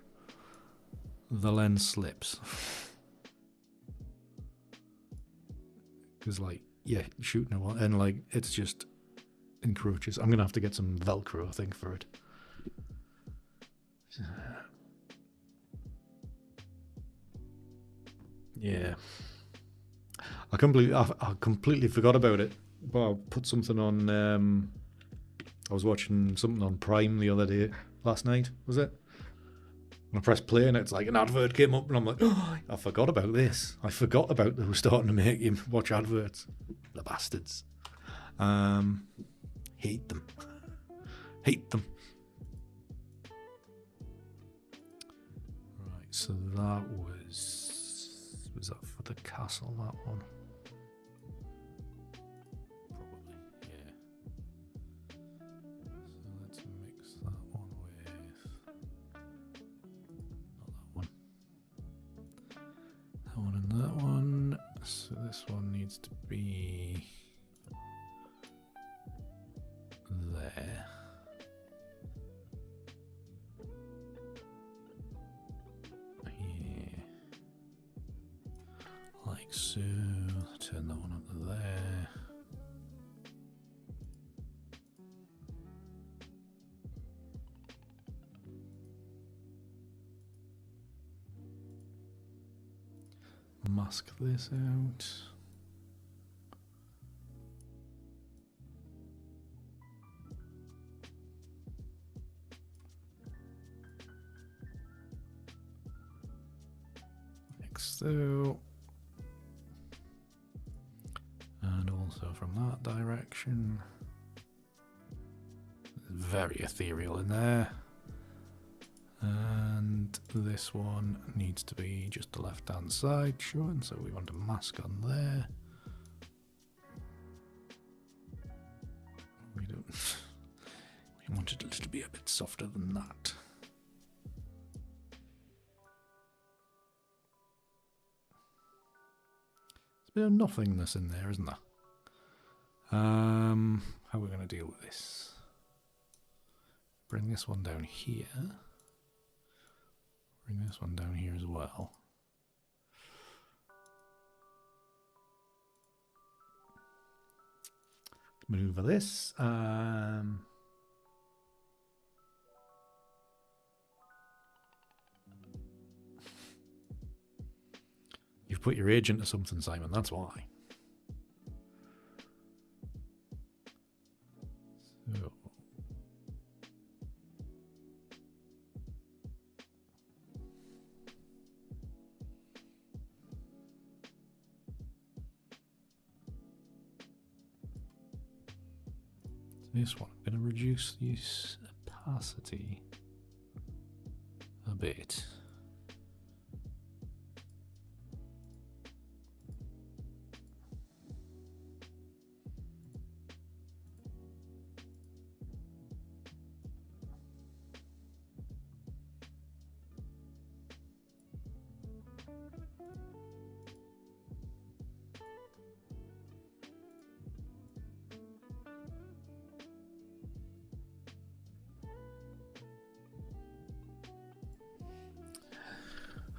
the lens slips. Because, like, yeah, shooting a lot, and, like, it's just encroaches. I'm going to have to get some Velcro, I think, for it. Yeah. I completely forgot about it. But I put something on, I was watching something on Prime the other day, last night, was it? And I pressed play and it's like an advert came up and I'm like, oh, I forgot about this. I forgot about they were starting to make you watch adverts. The bastards. Hate them. Hate them. Right, so that was that for the castle, that one? That one, so this one needs to be there. Yeah. Like so. Turn that one up to there. Mask this out. Like so. And also from that direction. Very ethereal in there. And this one needs to be just the left-hand side showing, so we want a mask on there. We don't. We want it to be a bit softer than that. There's a bit of nothingness in there, isn't there? How are we going to deal with this? Bring this one down here. Bring this one down here as well. maneuver this. You've put your age into something, Simon, that's why. So. This one, I'm going to reduce the opacity a bit.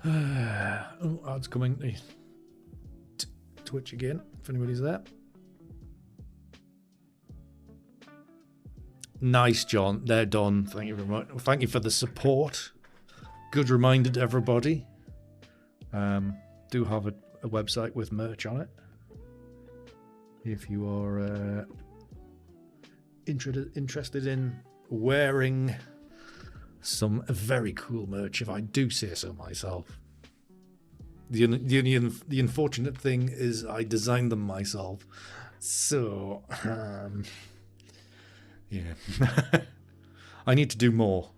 Oh, ads coming to Twitch again, if anybody's there. Nice, John. They're done. Thank you very much. Thank you for the support. Good reminder to everybody. Do have a website with merch on it. If you are interested in wearing some very cool merch, if I do say so myself. The unfortunate thing is I designed them myself, so yeah. I need to do more,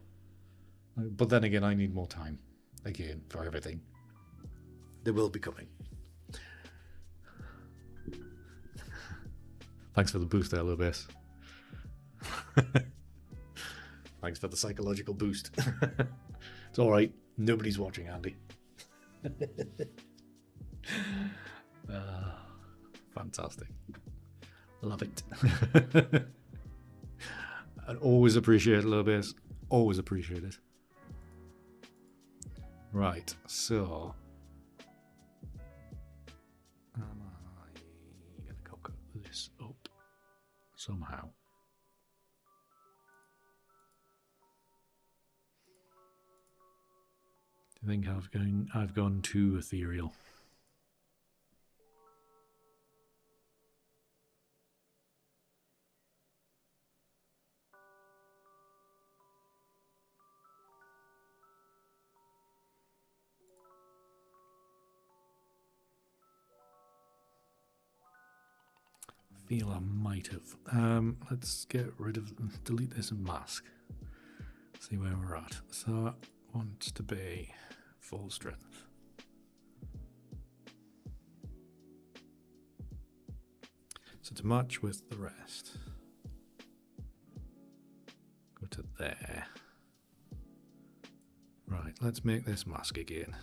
but then again I need more time again for everything. They will be coming. Thanks for the boost there, Lubis. Thanks for the psychological boost. It's all right. Nobody's watching, Andy. Fantastic. Love it. I'd always appreciate it, Lubis. Always appreciate it. Right, so am I going to cock this up somehow? I think I've gone too ethereal. I feel I might have. Let's get rid of, delete this mask. See where we're at. So I want to be full strength. So to match with the rest, go to there. Right, let's make this mask again.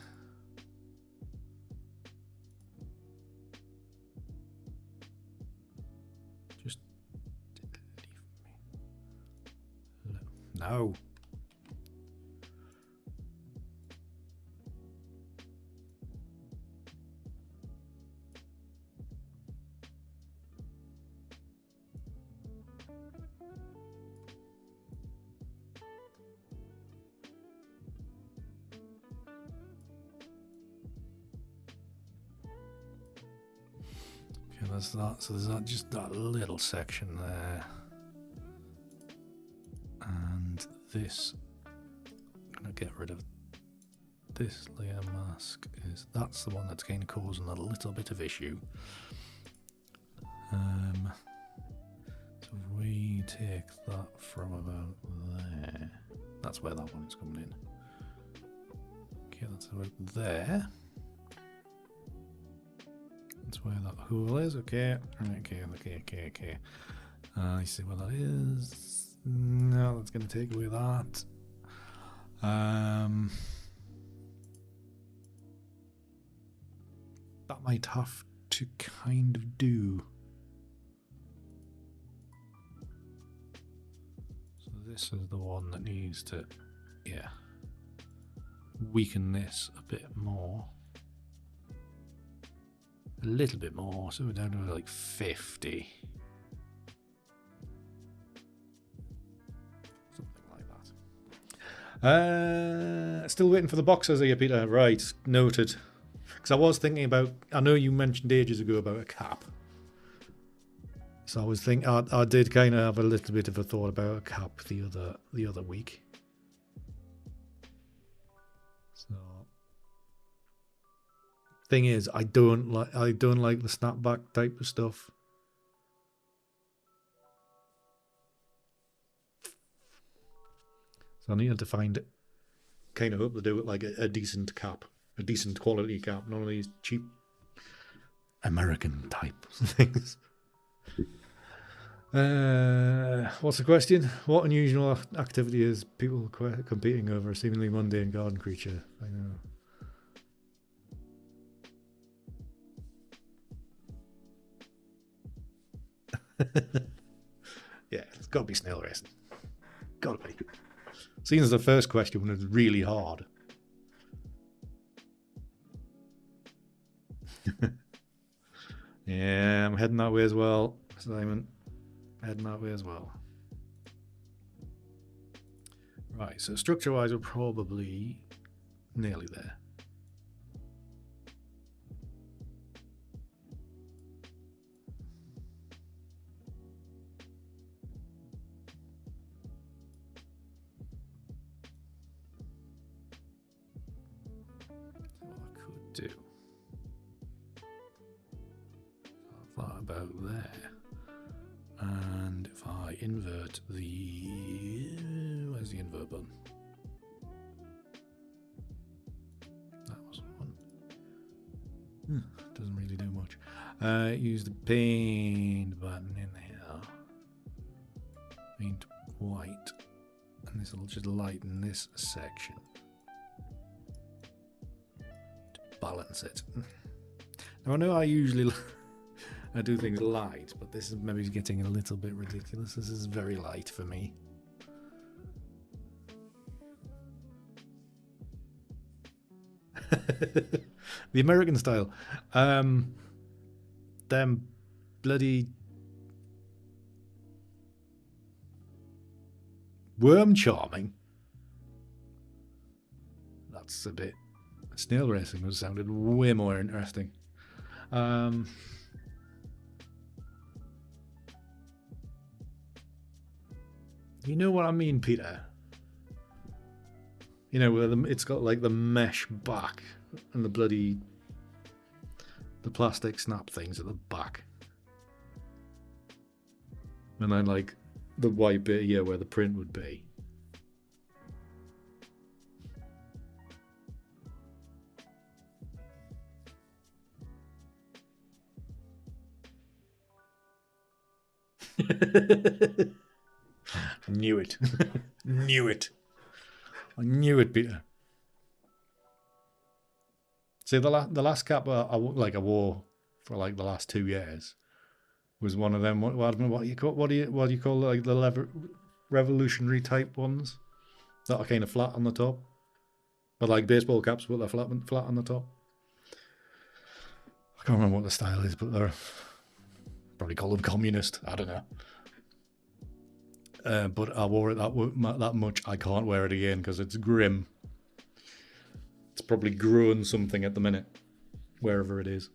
Just leave me. No. There's that, so there's that, just that little section there, and this, I'm gonna get rid of this layer mask, is that's the one that's kind of causing a little bit of issue. So if we take that from about there, that's where that one's coming in. Okay, that's about there. That's where that hole is. Okay. Okay. I see what that is. No, that's going to take away that. That might have to kind of do. So this is the one that needs to, yeah, weaken this a bit more. A little bit more, so we're down to like 50. Still waiting for the boxes here, Peter. Right, noted. Because I was thinking about, I know you mentioned ages ago about a cap. So I was thinking, I did kind of have a little bit of a thought about a cap the other week. So, thing is, I don't like the snapback type of stuff. So I needed to find, kind of hope to do it like a decent cap, a decent quality cap, none of these cheap American type things. What's the question? What unusual activity is people competing over a seemingly mundane garden creature? I know. Yeah, it's got to be snail racing. Got to be. Seeing as the first question was really hard. Yeah, I'm heading that way as well, Simon. Heading that way as well. Right, so structure-wise, we're probably nearly there. What I could do. I thought about there. And if I invert the... where's the invert button? That was one. Doesn't really do much. Use the paint button in here. Paint white. And this will just lighten this section. To balance it. Now I know I usually... I do things light, but this is maybe getting a little bit ridiculous. This is very light for me. The American style. Them bloody worm charming. That's a bit... Snail racing was sounded way more interesting. You know what I mean, Peter? You know, where it's got like the mesh back and the plastic snap things at the back. And then like the white bit here where the print would be. Knew it. Knew it. I knew it, Peter. See, the last cap I wore for like the last 2 years was one of them. What do you call like the revolutionary type ones that are kind of flat on the top, but like baseball caps, but they're flat on the top. I can't remember what the style is, but they're probably call them communist. I don't know. But I wore it that much, I can't wear it again because it's grim. It's probably growing something at the minute, wherever it is.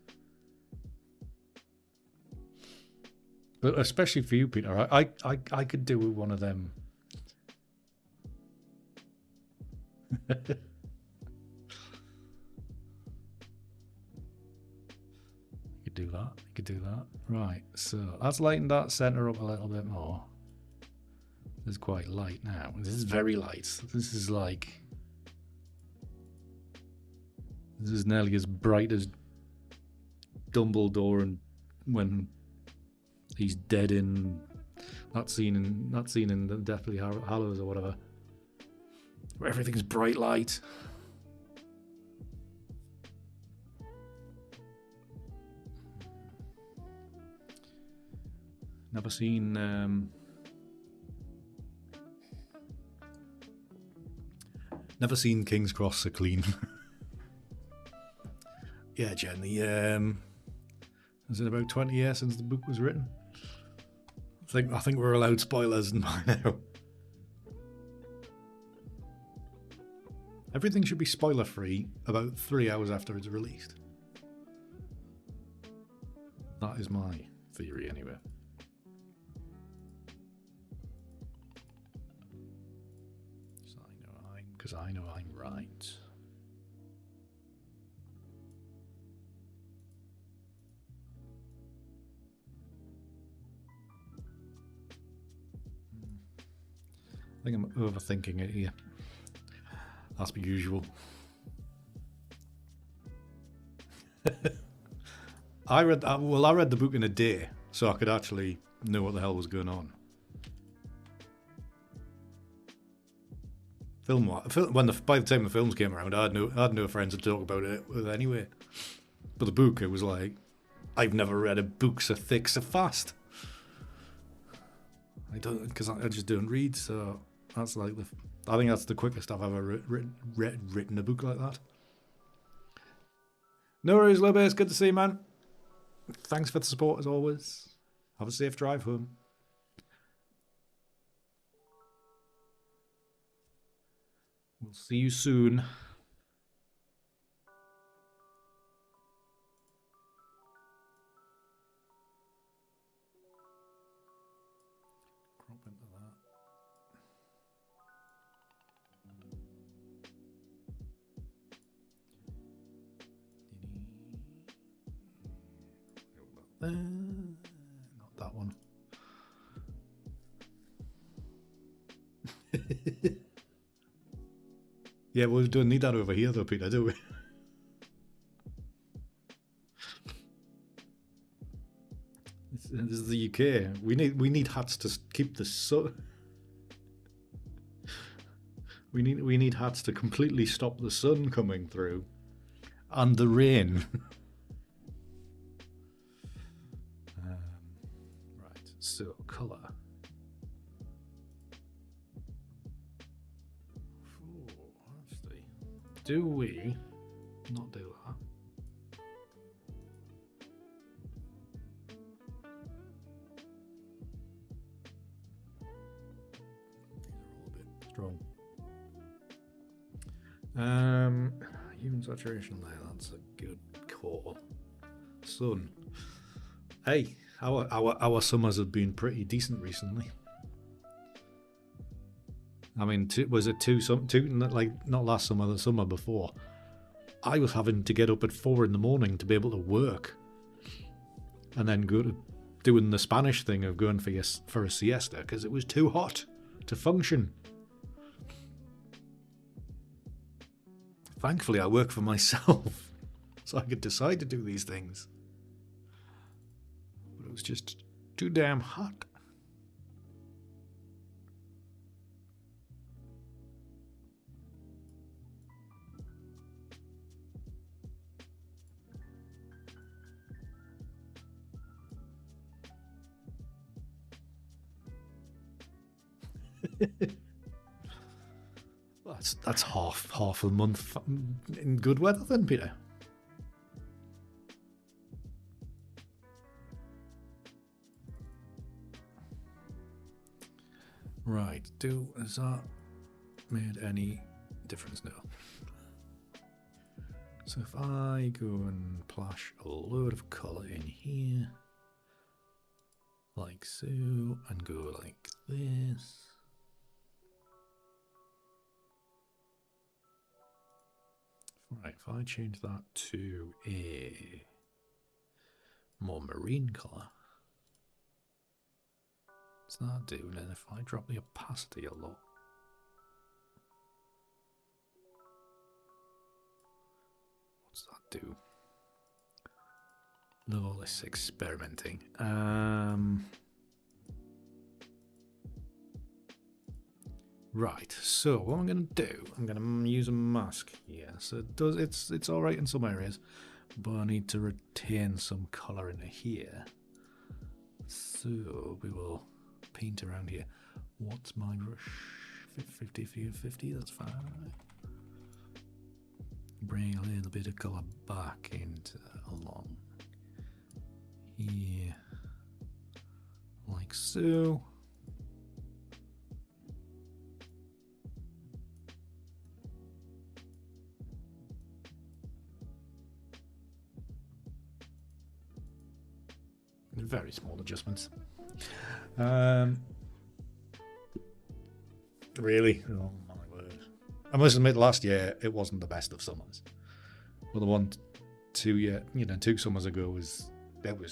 But especially for you, Peter, I could do with one of them. You could do that. You could do that. Right, so let's lighten that center up a little bit more. This is quite light now. This is very light. This is like... This is nearly as bright as Dumbledore and when he's dead in that scene in the Deathly Hallows or whatever, where everything's bright light. Never seen King's Cross so clean. Yeah, Jen, was it about 20 years since the book was written? I think we're allowed spoilers by now. Everything should be spoiler free about 3 hours after it's released. That is my theory anyway. Because I know I'm right. I think I'm overthinking it here. As per usual. I read the book in a day, so I could actually know what the hell was going on. By the time the films came around, I had no friends to talk about it with anyway. But the book, it was like, I've never read a book so thick, so fast. Because I just don't read, so that's like I think that's the quickest I've ever written a book like that. No worries, Lobby. It's good to see you, man. Thanks for the support as always. Have a safe drive home. We'll see you soon. Crop into that. Not that one. Yeah, we don't need that over here though, Peter, do we? This is the UK. We need hats to keep the sun. We need hats to completely stop the sun coming through, and the rain. Right. So color. Do we not do that? These are all a bit strong. Human saturation there, that's a good call. Sun. Hey, our summers have been pretty decent recently. I mean, was it like not last summer, the summer before? I was having to get up at 4 in the morning to be able to work, and then go to doing the Spanish thing of going for a siesta because it was too hot to function. Thankfully, I work for myself, so I could decide to do these things. But it was just too damn hot. That's half a month in good weather then, Peter. Right, has that made any difference now? So if I go and plash a load of colour in here, like so, and go like this. Right, if I change that to a more marine colour, what's that do? And if I drop the opacity a lot, what's that do? Love all this experimenting. Right, so what I'm going to do, I'm going to use a mask here. So it's all right in some areas, but I need to retain some colour in here. So we will paint around here. What's my brush? 50, 50, that's fine. Bring a little bit of colour back into along here, like so. Very small adjustments. Really? Oh my word. I must admit, last year it wasn't the best of summers. Well, the one 2 summers ago was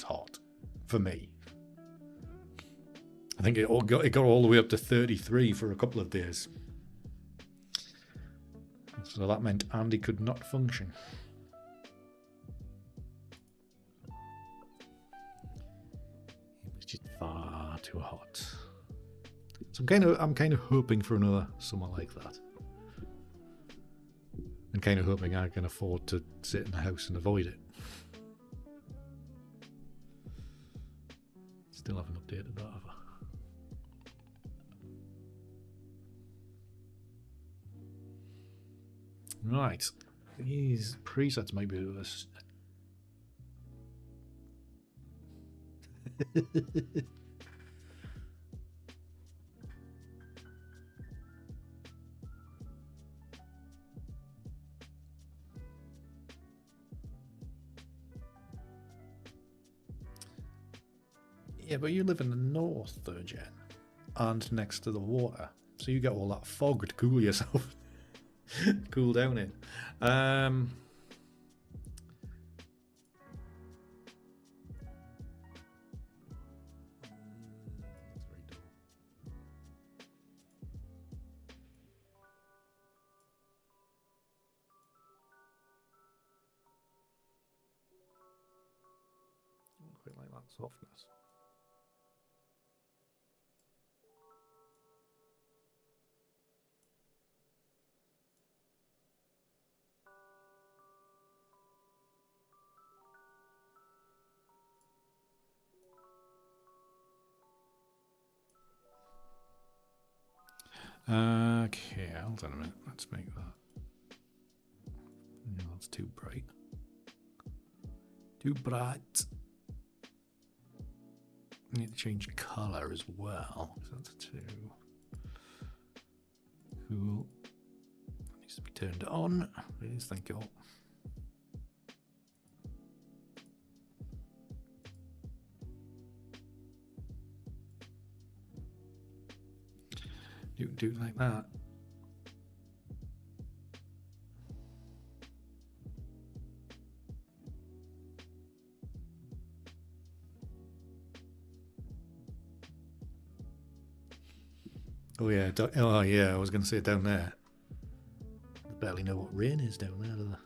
hot for me. I think it got all the way up to 33 for a couple of days. So that meant Andy could not function. It was just far too hot. So I'm kind of hoping for another summer like that. And kind of hoping I can afford to sit in the house and avoid it. Still haven't updated that, have I? Right, these presets might be yeah, but you live in the north though, Jen, and next to the water, so you get all that fog to cool yourself. Cool down in. Quite like that softness. Okay, hold on a minute. Let's make that. Yeah, that's too bright. Too bright. I need to change color as well. That's too cool. That needs to be turned on. Please, thank you. Do it like that. Oh yeah, I was going to say down there. I barely know what rain is down there, do they?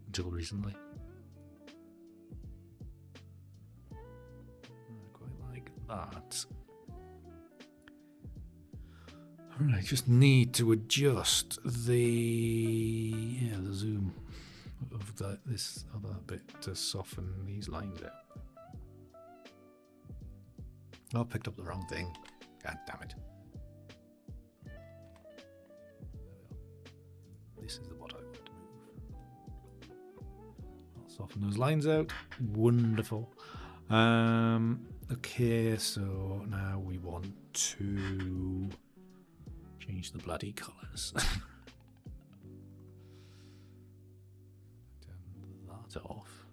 Until recently. That. Alright, just need to adjust the zoom of this other bit to soften these lines out. Oh, I picked up the wrong thing. God damn it. This is what I want to move. I'll soften those lines out. Wonderful. Okay, so now we want to change the bloody colours. Turn that off.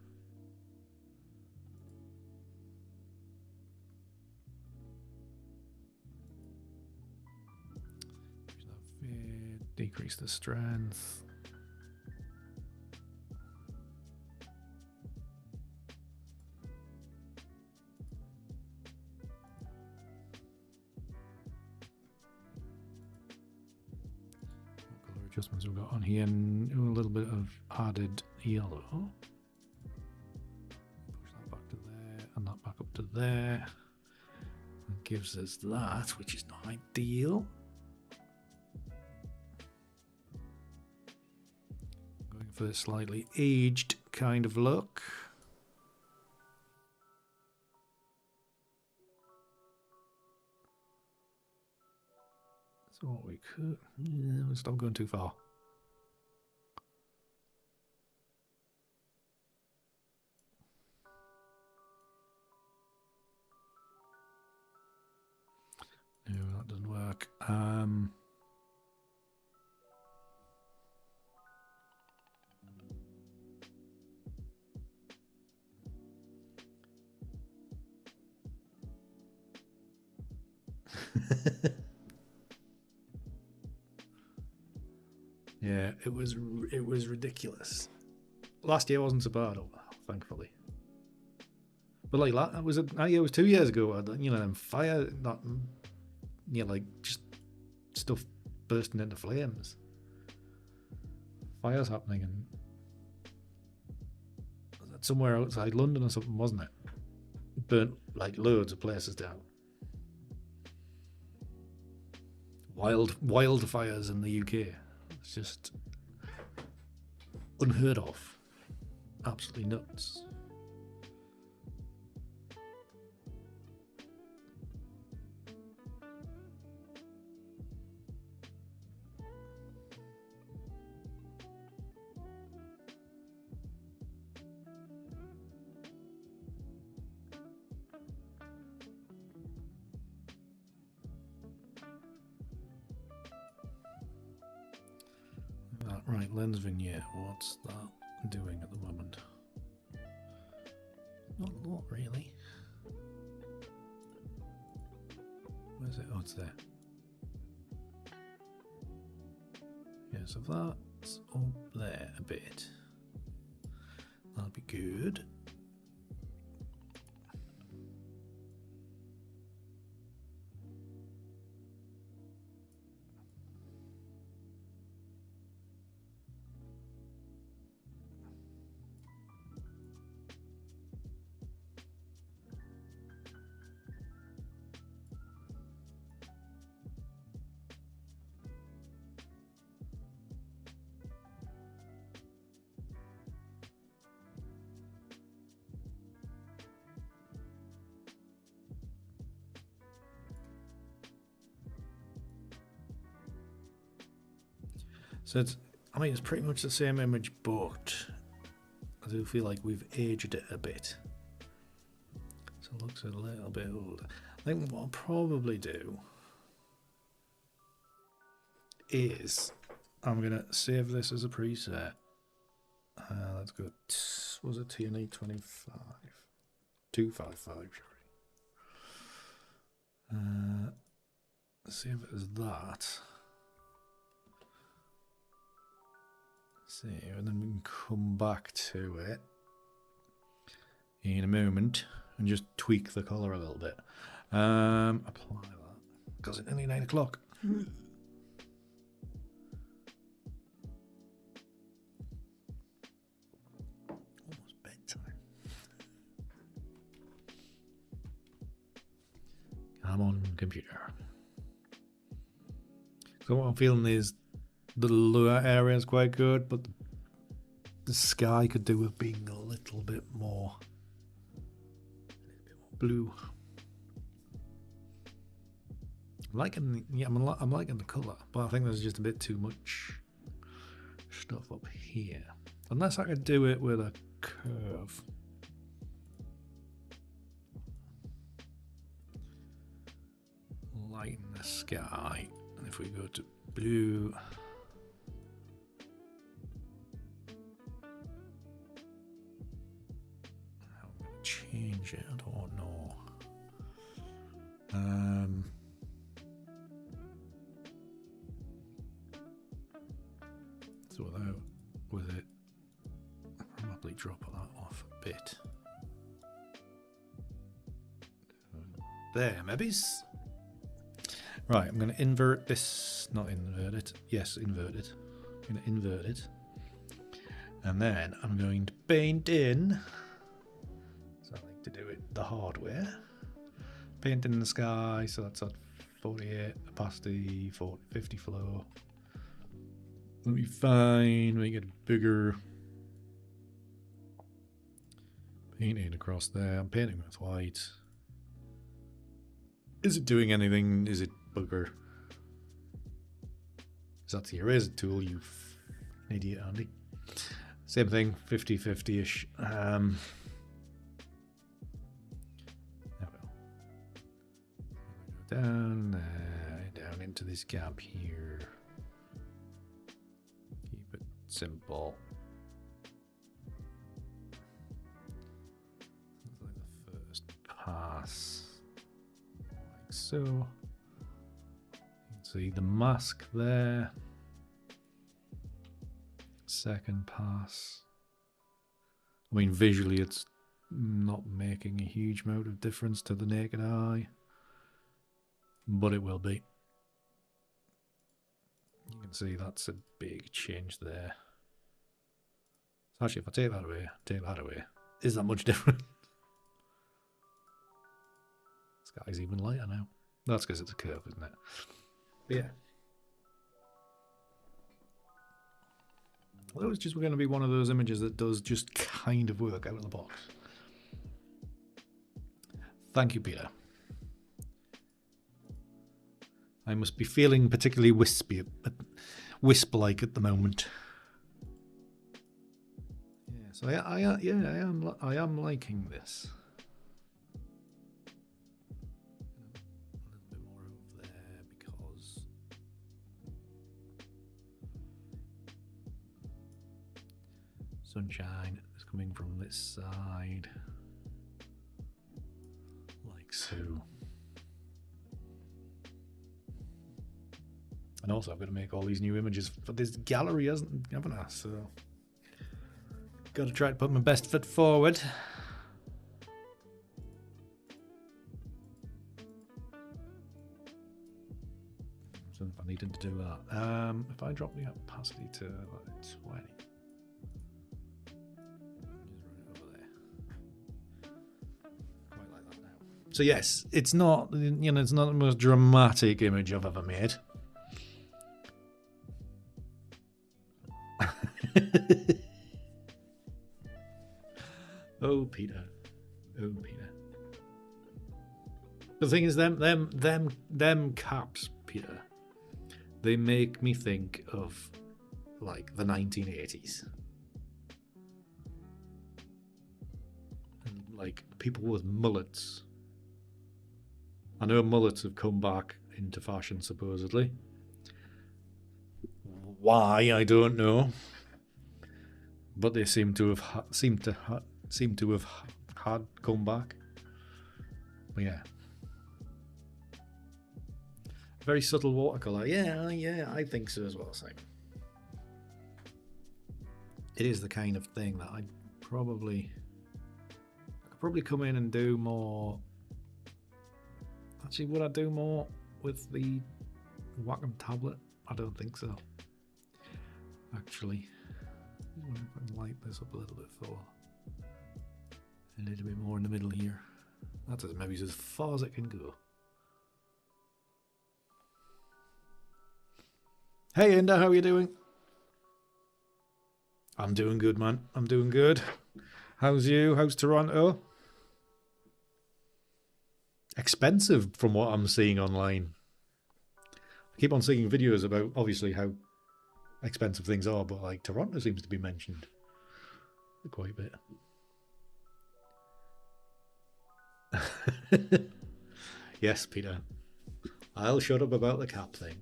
Decrease the strength. Adjustments we've got on here, and a little bit of added yellow. Push that back to there and that back up to there. That gives us that, which is not ideal. Going for a slightly aged kind of look. So what we could, we'll stop going too far. No, that doesn't work. Yeah, it was ridiculous. Last year wasn't so bad, thankfully. But like that was it was 2 years ago. You know, them fire, not like just stuff bursting into flames. Fires happening, and somewhere outside London or something, wasn't it? Burnt like loads of places down. Wildfires in the UK. It's just unheard of. Absolutely nuts. Right, lens vignette. What's that doing at the moment? Not a lot, really. Where's it? Oh, it's there. Yeah, so that's up there a bit. That'll be good. So it's pretty much the same image, but I do feel like we've aged it a bit. So it looks a little bit older. I think what I'll probably do is I'm going to save this as a preset. Let's go, was it TNE 25? 255, sorry. Save it as that. Save, and then we can come back to it in a moment and just tweak the colour a little bit. Apply that, because it's only 9 o'clock. Almost bedtime. Come on, computer. So what I'm feeling is the lower area is quite good, but the sky could do with being a little bit more blue. I'm liking the colour, but I think there's just a bit too much stuff up here. Unless I could do it with a curve. Lighten the sky, and if we go to blue. Change it, I don't know. So with it, I'll probably drop that off a bit. There, maybe. Right, I'm going to invert this. Not invert it. Yes, invert it. I'm going to invert it. And then I'm going to paint in. So I like to do it the hard way. Paint in the sky, so that's at 48 opacity, 50 flow. Let me fine, make it bigger. Painting across there. I'm painting with white. Is it doing anything? Is it bugger? So that's the eraser tool, you idiot, Andy. Same thing, 50-50-ish. There we go. Down there, down into this gap here. Keep it simple. Like the first pass. Like so. see the mask there. Second pass. I mean, visually it's not making a huge amount of difference to the naked eye, but it will be. You can see that's a big change there. So actually, if I take that away, is that much different? Sky's even lighter now. That's because it's a curve, isn't it? But yeah. Well, that was just going to be one of those images that does just kind of work out of the box. Thank you, Peter. I must be feeling particularly wisp-like at the moment. Yeah, so I am liking this. A little bit more over there because sunshine is coming from this side, like so. And also I've got to make all these new images for this gallery, haven't I? So got to try to put my best foot forward. So if I needed to do that, if I drop the opacity to like 20. So yes, it's not, you know, it's not the most dramatic image I've ever made. Oh Peter, oh Peter. The thing is, them caps, Peter, they make me think of like the 1980s. And like people with mullets. I know mullets have come back into fashion supposedly. Why, I don't know. But they seem to have had come back. But yeah. Very subtle watercolour. Yeah, I think so as well, Simon. It is the kind of thing that I could probably come in and do more. Actually, would I do more with the Wacom tablet? I don't think so. Actually, I wonder if I can light this up a little bit for a little bit more in the middle here. That's maybe as far as it can go. Hey Inda, how are you doing? I'm doing good, man. I'm doing good. How's you? How's Toronto? Expensive from what I'm seeing online. I keep on seeing videos about obviously how expensive things are, but like Toronto seems to be mentioned quite a bit. Yes, Peter. I'll shut up about the cap thing.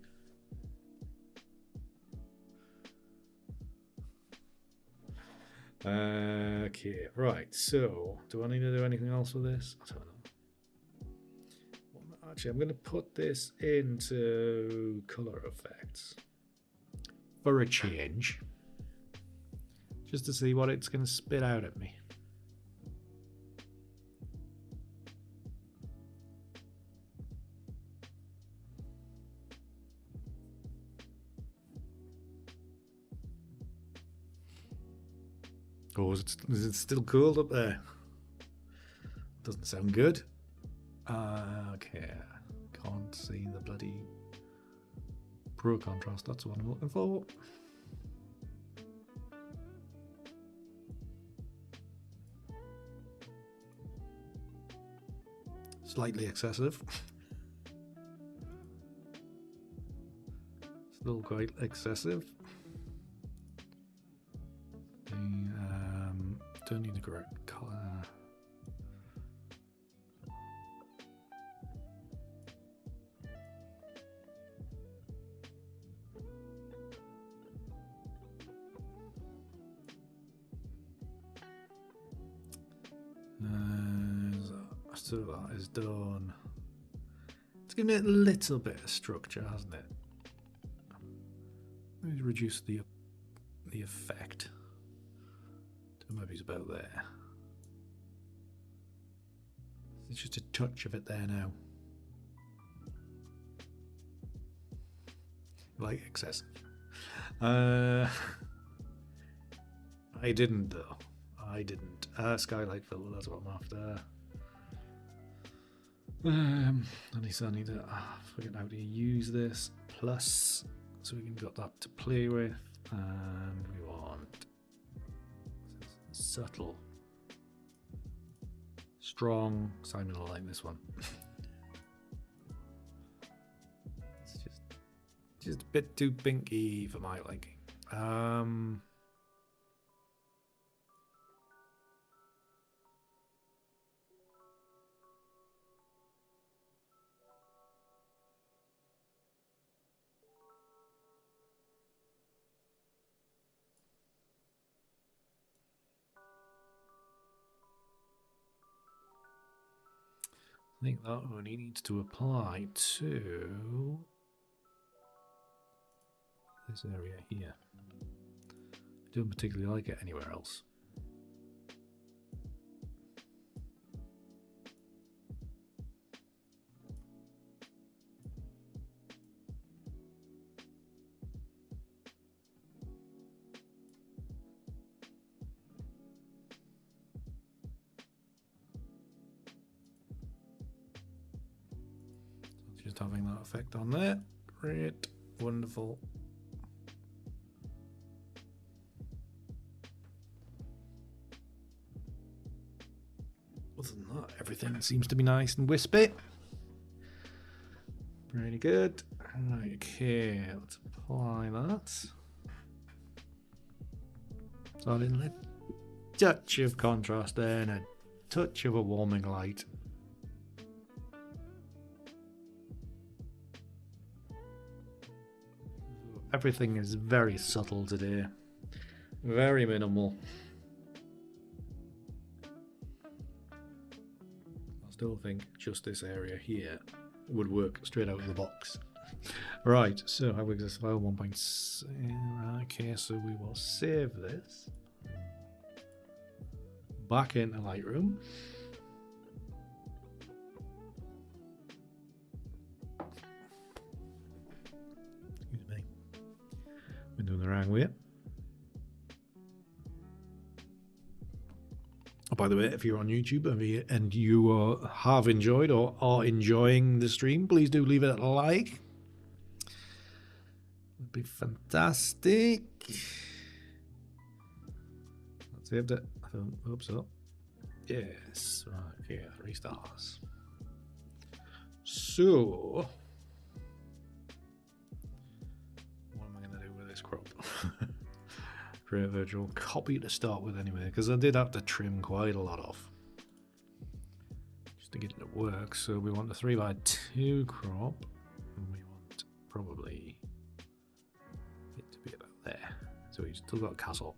Okay, right. So, do I need to do anything else with this? I don't know. Actually, I'm going to put this into color effects for a change, just to see what it's going to spit out at me. Oh, is it still cold up there? Doesn't sound good. Okay, can't see the bloody Pro contrast. That's what I'm looking for. Slightly excessive. Still quite excessive. Don't need the correct color. So that is done. It's given it a little bit of structure, hasn't it? Let me reduce the effect. So maybe it's about there. It's just a touch of it there now. Like excessive. I didn't though. I didn't. Skylight filter, that's what I'm after. At least I need to figure out how to use this. Plus, so we can got that to play with. And we want subtle. Strong. Simon will like this one. It's just a bit too pinky for my liking. I think that only needs to apply to this area here. I don't particularly like it anywhere else. Just having that effect on there. Great. Wonderful. Other than that, everything seems to be nice and wispy. Pretty good. Right, okay, let's apply that. So in a touch of contrast there and a touch of a warming light. Everything is very subtle today. Very minimal. I still think just this area here would work straight out of the box. Right, so how big is this file? 1.6. Okay, so we will save this back into Lightroom. Excuse me. Been doing the wrong way. Oh, by the way, if you're on YouTube and you have enjoyed or are enjoying the stream, please do leave it a like. Would be fantastic. That saved it. I hope so. Yes. Right. Okay. 3 stars. So, what am I going to do with this crop? Create a virtual copy to start with anyway, because I did have to trim quite a lot off just to get it to work. So we want a 3x2 crop, and we want probably it to be about there. So we've still got a castle.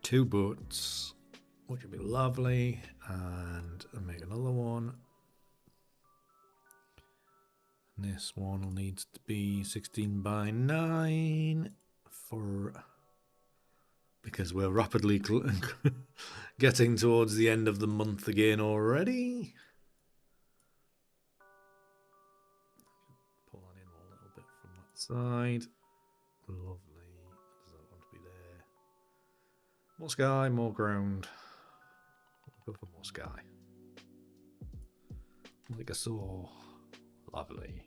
2 boats, which would be lovely, and I'll make another one. And this one needs to be 16:9. Because we're rapidly getting towards the end of the month again already. Pull that in a little bit from that side. Lovely. Does that want to be there? More sky, more ground. We'll go for more sky. Like I saw. Lovely.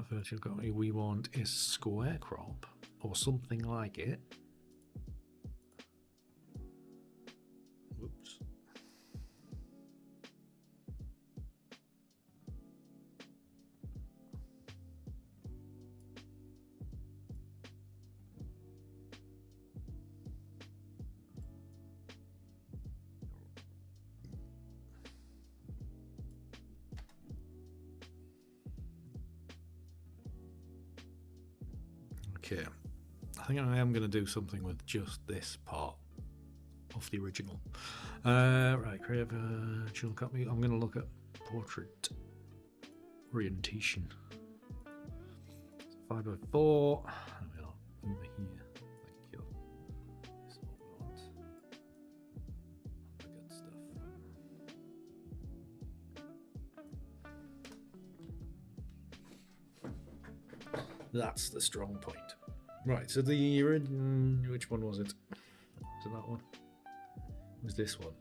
Virtual copy we want is square crop or something like it. Whoops. Okay, I think I am going to do something with just this part of the original. Right, create a virtual copy. I'm going to look at portrait orientation. 5x4. There we are, over here. Thank you. This is what we want. The good stuff. That's the strong point. Right, so the which one was it? So that one was this one.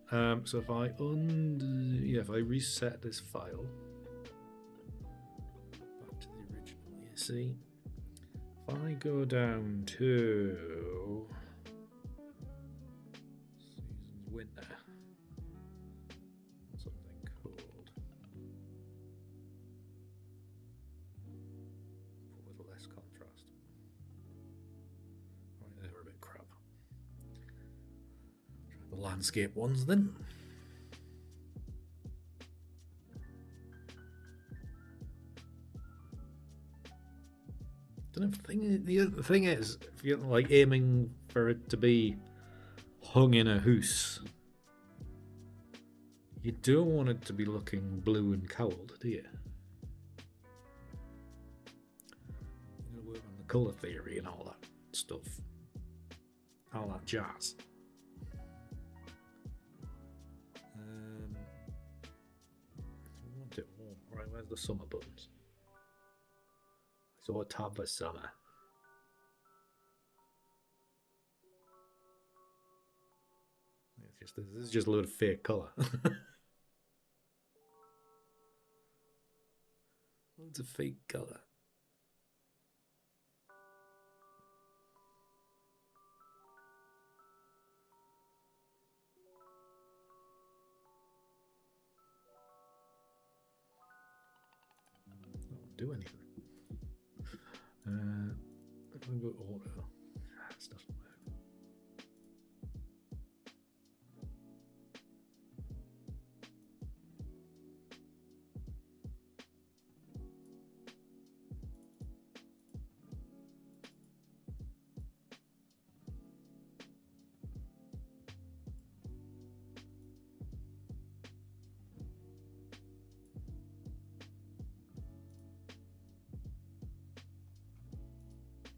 So if I if I reset this file back to the original, you see, if I go down to Seasons Winter, something called put a little less contrast. Right, they were a bit crap. Try the landscape ones then. The thing is, if you're like aiming for it to be hung in a house, you don't want it to be looking blue and cold, do you? You're gonna work on the colour theory and all that stuff, all that jazz. I want it warm. Right, where's the summer buttons? So a tab for summer. This is just a load of fake colour. Loads of fake colour. That won't do anything. If we go to auto, this doesn't work.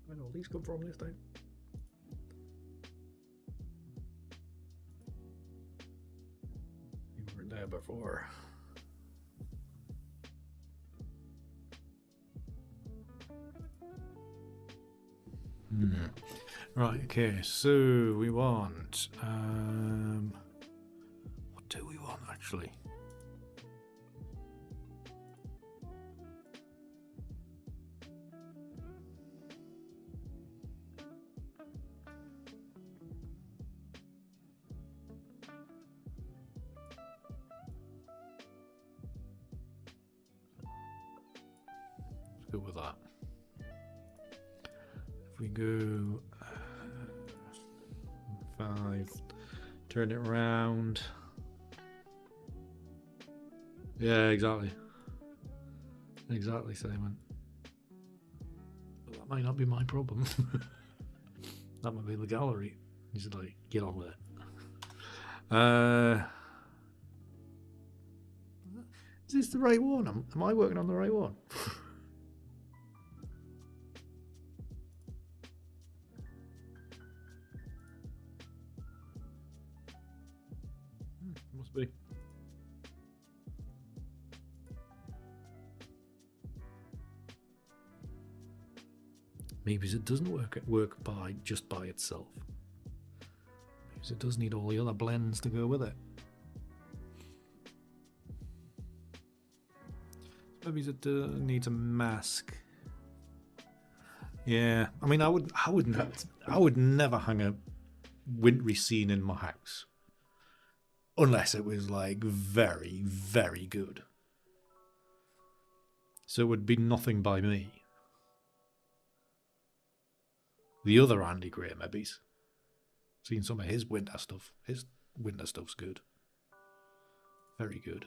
Where do all these come from this time? You weren't there before. Right, okay, so we want what do we want actually? Let's go with that. If we go 5, turn it around. Yeah, exactly. Exactly, Simon. But that might not be my problem. That might be the gallery. You should like get on with it. Is this the right one? Am I working on the right one? Must be. Maybe it doesn't work just by itself. Maybe it does need all the other blends to go with it. Maybe it needs a mask. Yeah, I mean, I would never hang a wintry scene in my house unless it was like very, very good. So it would be nothing by me. The other Andy Gray, maybe. Seen some of his winter stuff. His winter stuff's good. Very good.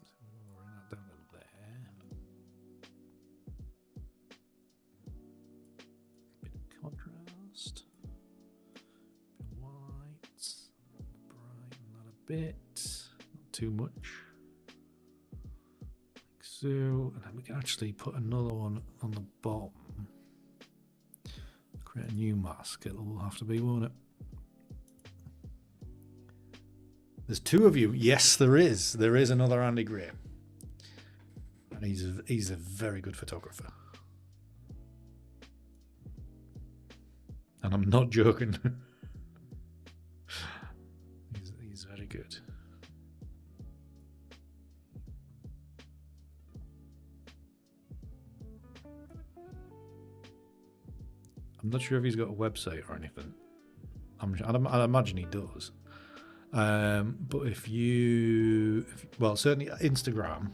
So we'll bring that down to there. Bit of contrast. Bit of white. bit, not too much. Like so, and then we can actually put another one on the bottom. Create a new mask, it'll have to be, won't it? There's two of you. Yes, there is. There is another Andy Gray. And he's a very good photographer. And I'm not joking. he's very good. I'm not sure if he's got a website or anything. I imagine he does. But well, certainly Instagram,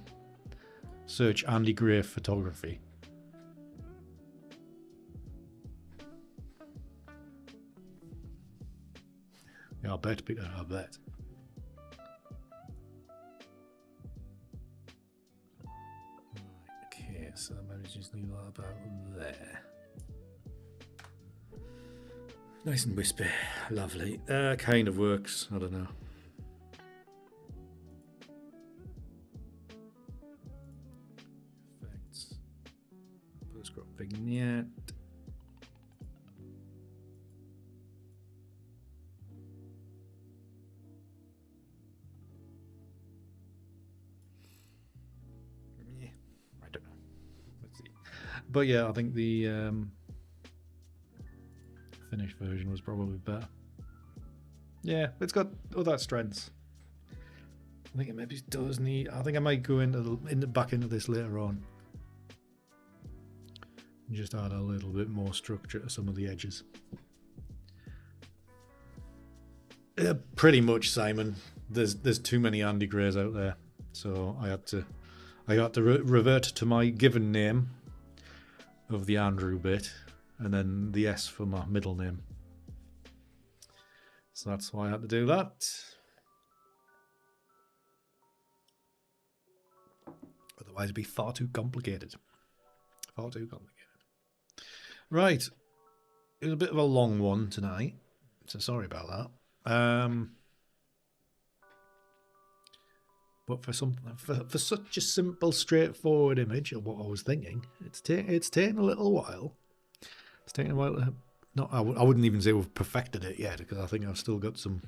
search Andy Gray Photography. Yeah, I bet, Peter, I bet. Okay, so maybe just leave that about there. Nice and wispy, lovely. Kind of works, I don't know. Effects. Postcrop vignette. Yeah, I don't know. Let's see. But yeah, I think the finished version was probably better. Yeah, it's got other strengths. I think it maybe does need. I think I might go back into this later on and just add a little bit more structure to some of the edges. Pretty much, Simon. There's too many Andy Grays out there, so I had to revert to my given name of the Andrew bit. And then the S for my middle name. So that's why I had to do that. Otherwise it'd be far too complicated. Far too complicated. Right. It was a bit of a long one tonight. So sorry about that. But for such a simple, straightforward image of what I was thinking, it's taken a little while. It's taken a while to, I wouldn't even say we've perfected it yet, because I think I've still got some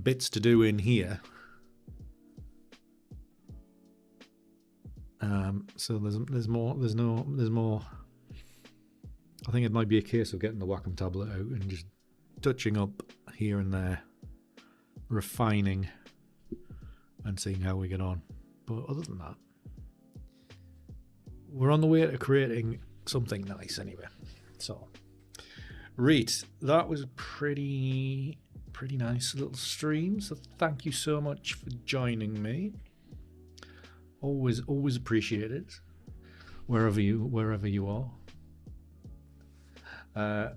bits to do in here. So there's more. I think it might be a case of getting the Wacom tablet out and just touching up here and there, refining, and seeing how we get on. But other than that, we're on the way to creating something nice anyway. So, Reet, that was a pretty nice little stream. So thank you so much for joining me. Always appreciated, wherever you are. I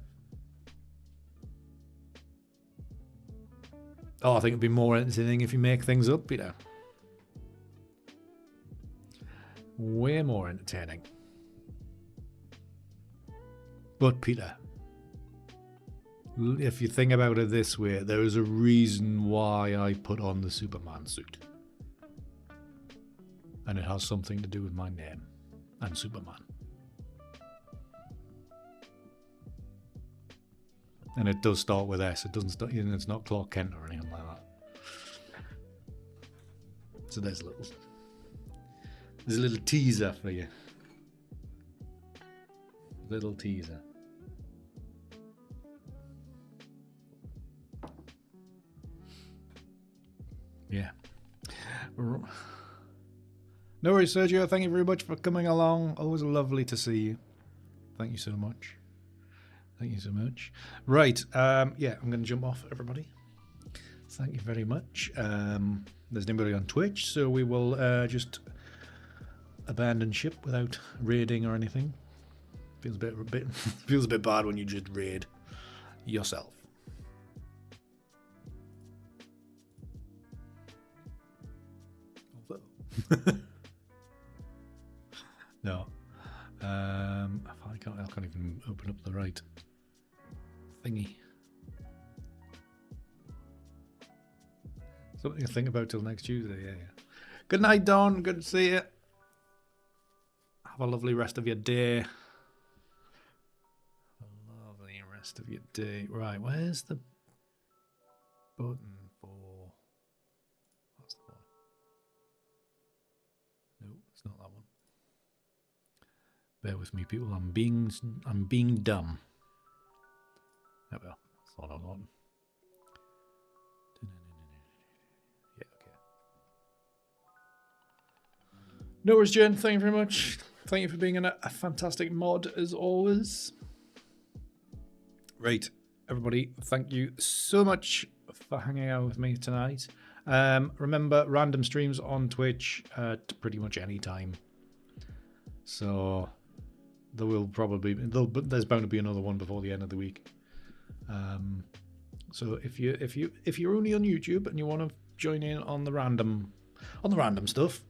think it'd be more entertaining if you make things up, Peter. Way more entertaining. But Peter, if you think about it this way, there is a reason why I put on the Superman suit. And it has something to do with my name and Superman. And it does start with S. It doesn't start, it's not Clark Kent or anything like that. So there's a little teaser for you. Little teaser. Yeah. No worries, Sergio. Thank you very much for coming along. Always lovely to see you. Thank you so much. Thank you so much. Right. Yeah, I'm going to jump off, everybody. Thank you very much. There's nobody on Twitch, so we will just abandon ship without raiding or anything. Feels a bit feels a bit bad when you just raid yourself. No. I can't even open up the right thingy. Something to think about till next Tuesday. Yeah. Good night, Dawn. Good to see you. Have a lovely rest of your day. Lovely rest of your day. Right, where's the button for... That's the one. No, it's not that one. Bear with me, people. I'm being dumb. There we are. That's not that one. Yeah, okay. No worries, Jen. Thank you very much. Thank you for being a fantastic mod as always. Right, everybody, thank you so much for hanging out with me tonight. Remember, random streams on Twitch at pretty much any time. So there will probably there's bound to be another one before the end of the week. So if you're only on YouTube and you want to join in on the random stuff,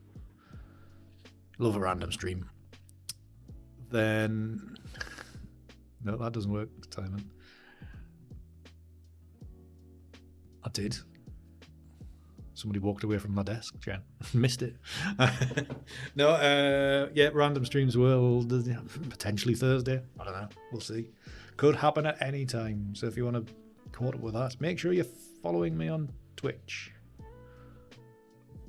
love a random stream. Then no, that doesn't work, Simon. I did. Somebody walked away from my desk, Jen. Missed it. No, yeah, random streams will potentially Thursday. I don't know. We'll see. Could happen at any time. So if you want to caught up with that, make sure you're following me on Twitch.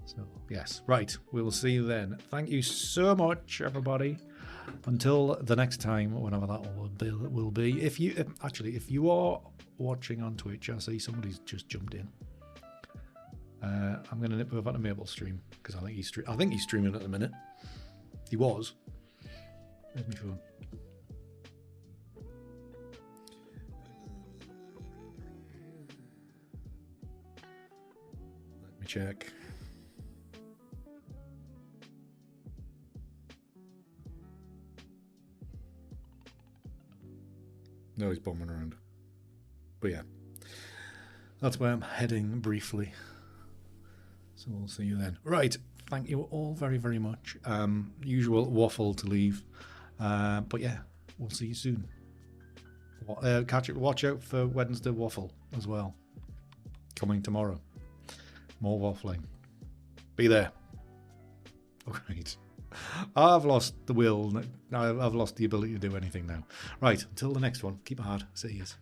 So yes, right. We'll see you then. Thank you so much, everybody. Until the next time, whenever that will be. If you are watching on Twitch, I see somebody's just jumped in. I'm going to nip over to Mabel stream because I think he's streaming at the minute. He was. Where's my phone? Let me check. No, he's bombing around. But yeah, that's where I'm heading briefly. So we'll see you then. Right, thank you all very, very much. Usual waffle to leave. But yeah, we'll see you soon. Watch out for Wednesday waffle as well. Coming tomorrow. More waffling. Be there. All right. I've lost the will. I've lost the ability to do anything now. Right, until the next one. Keep it hard. See yous.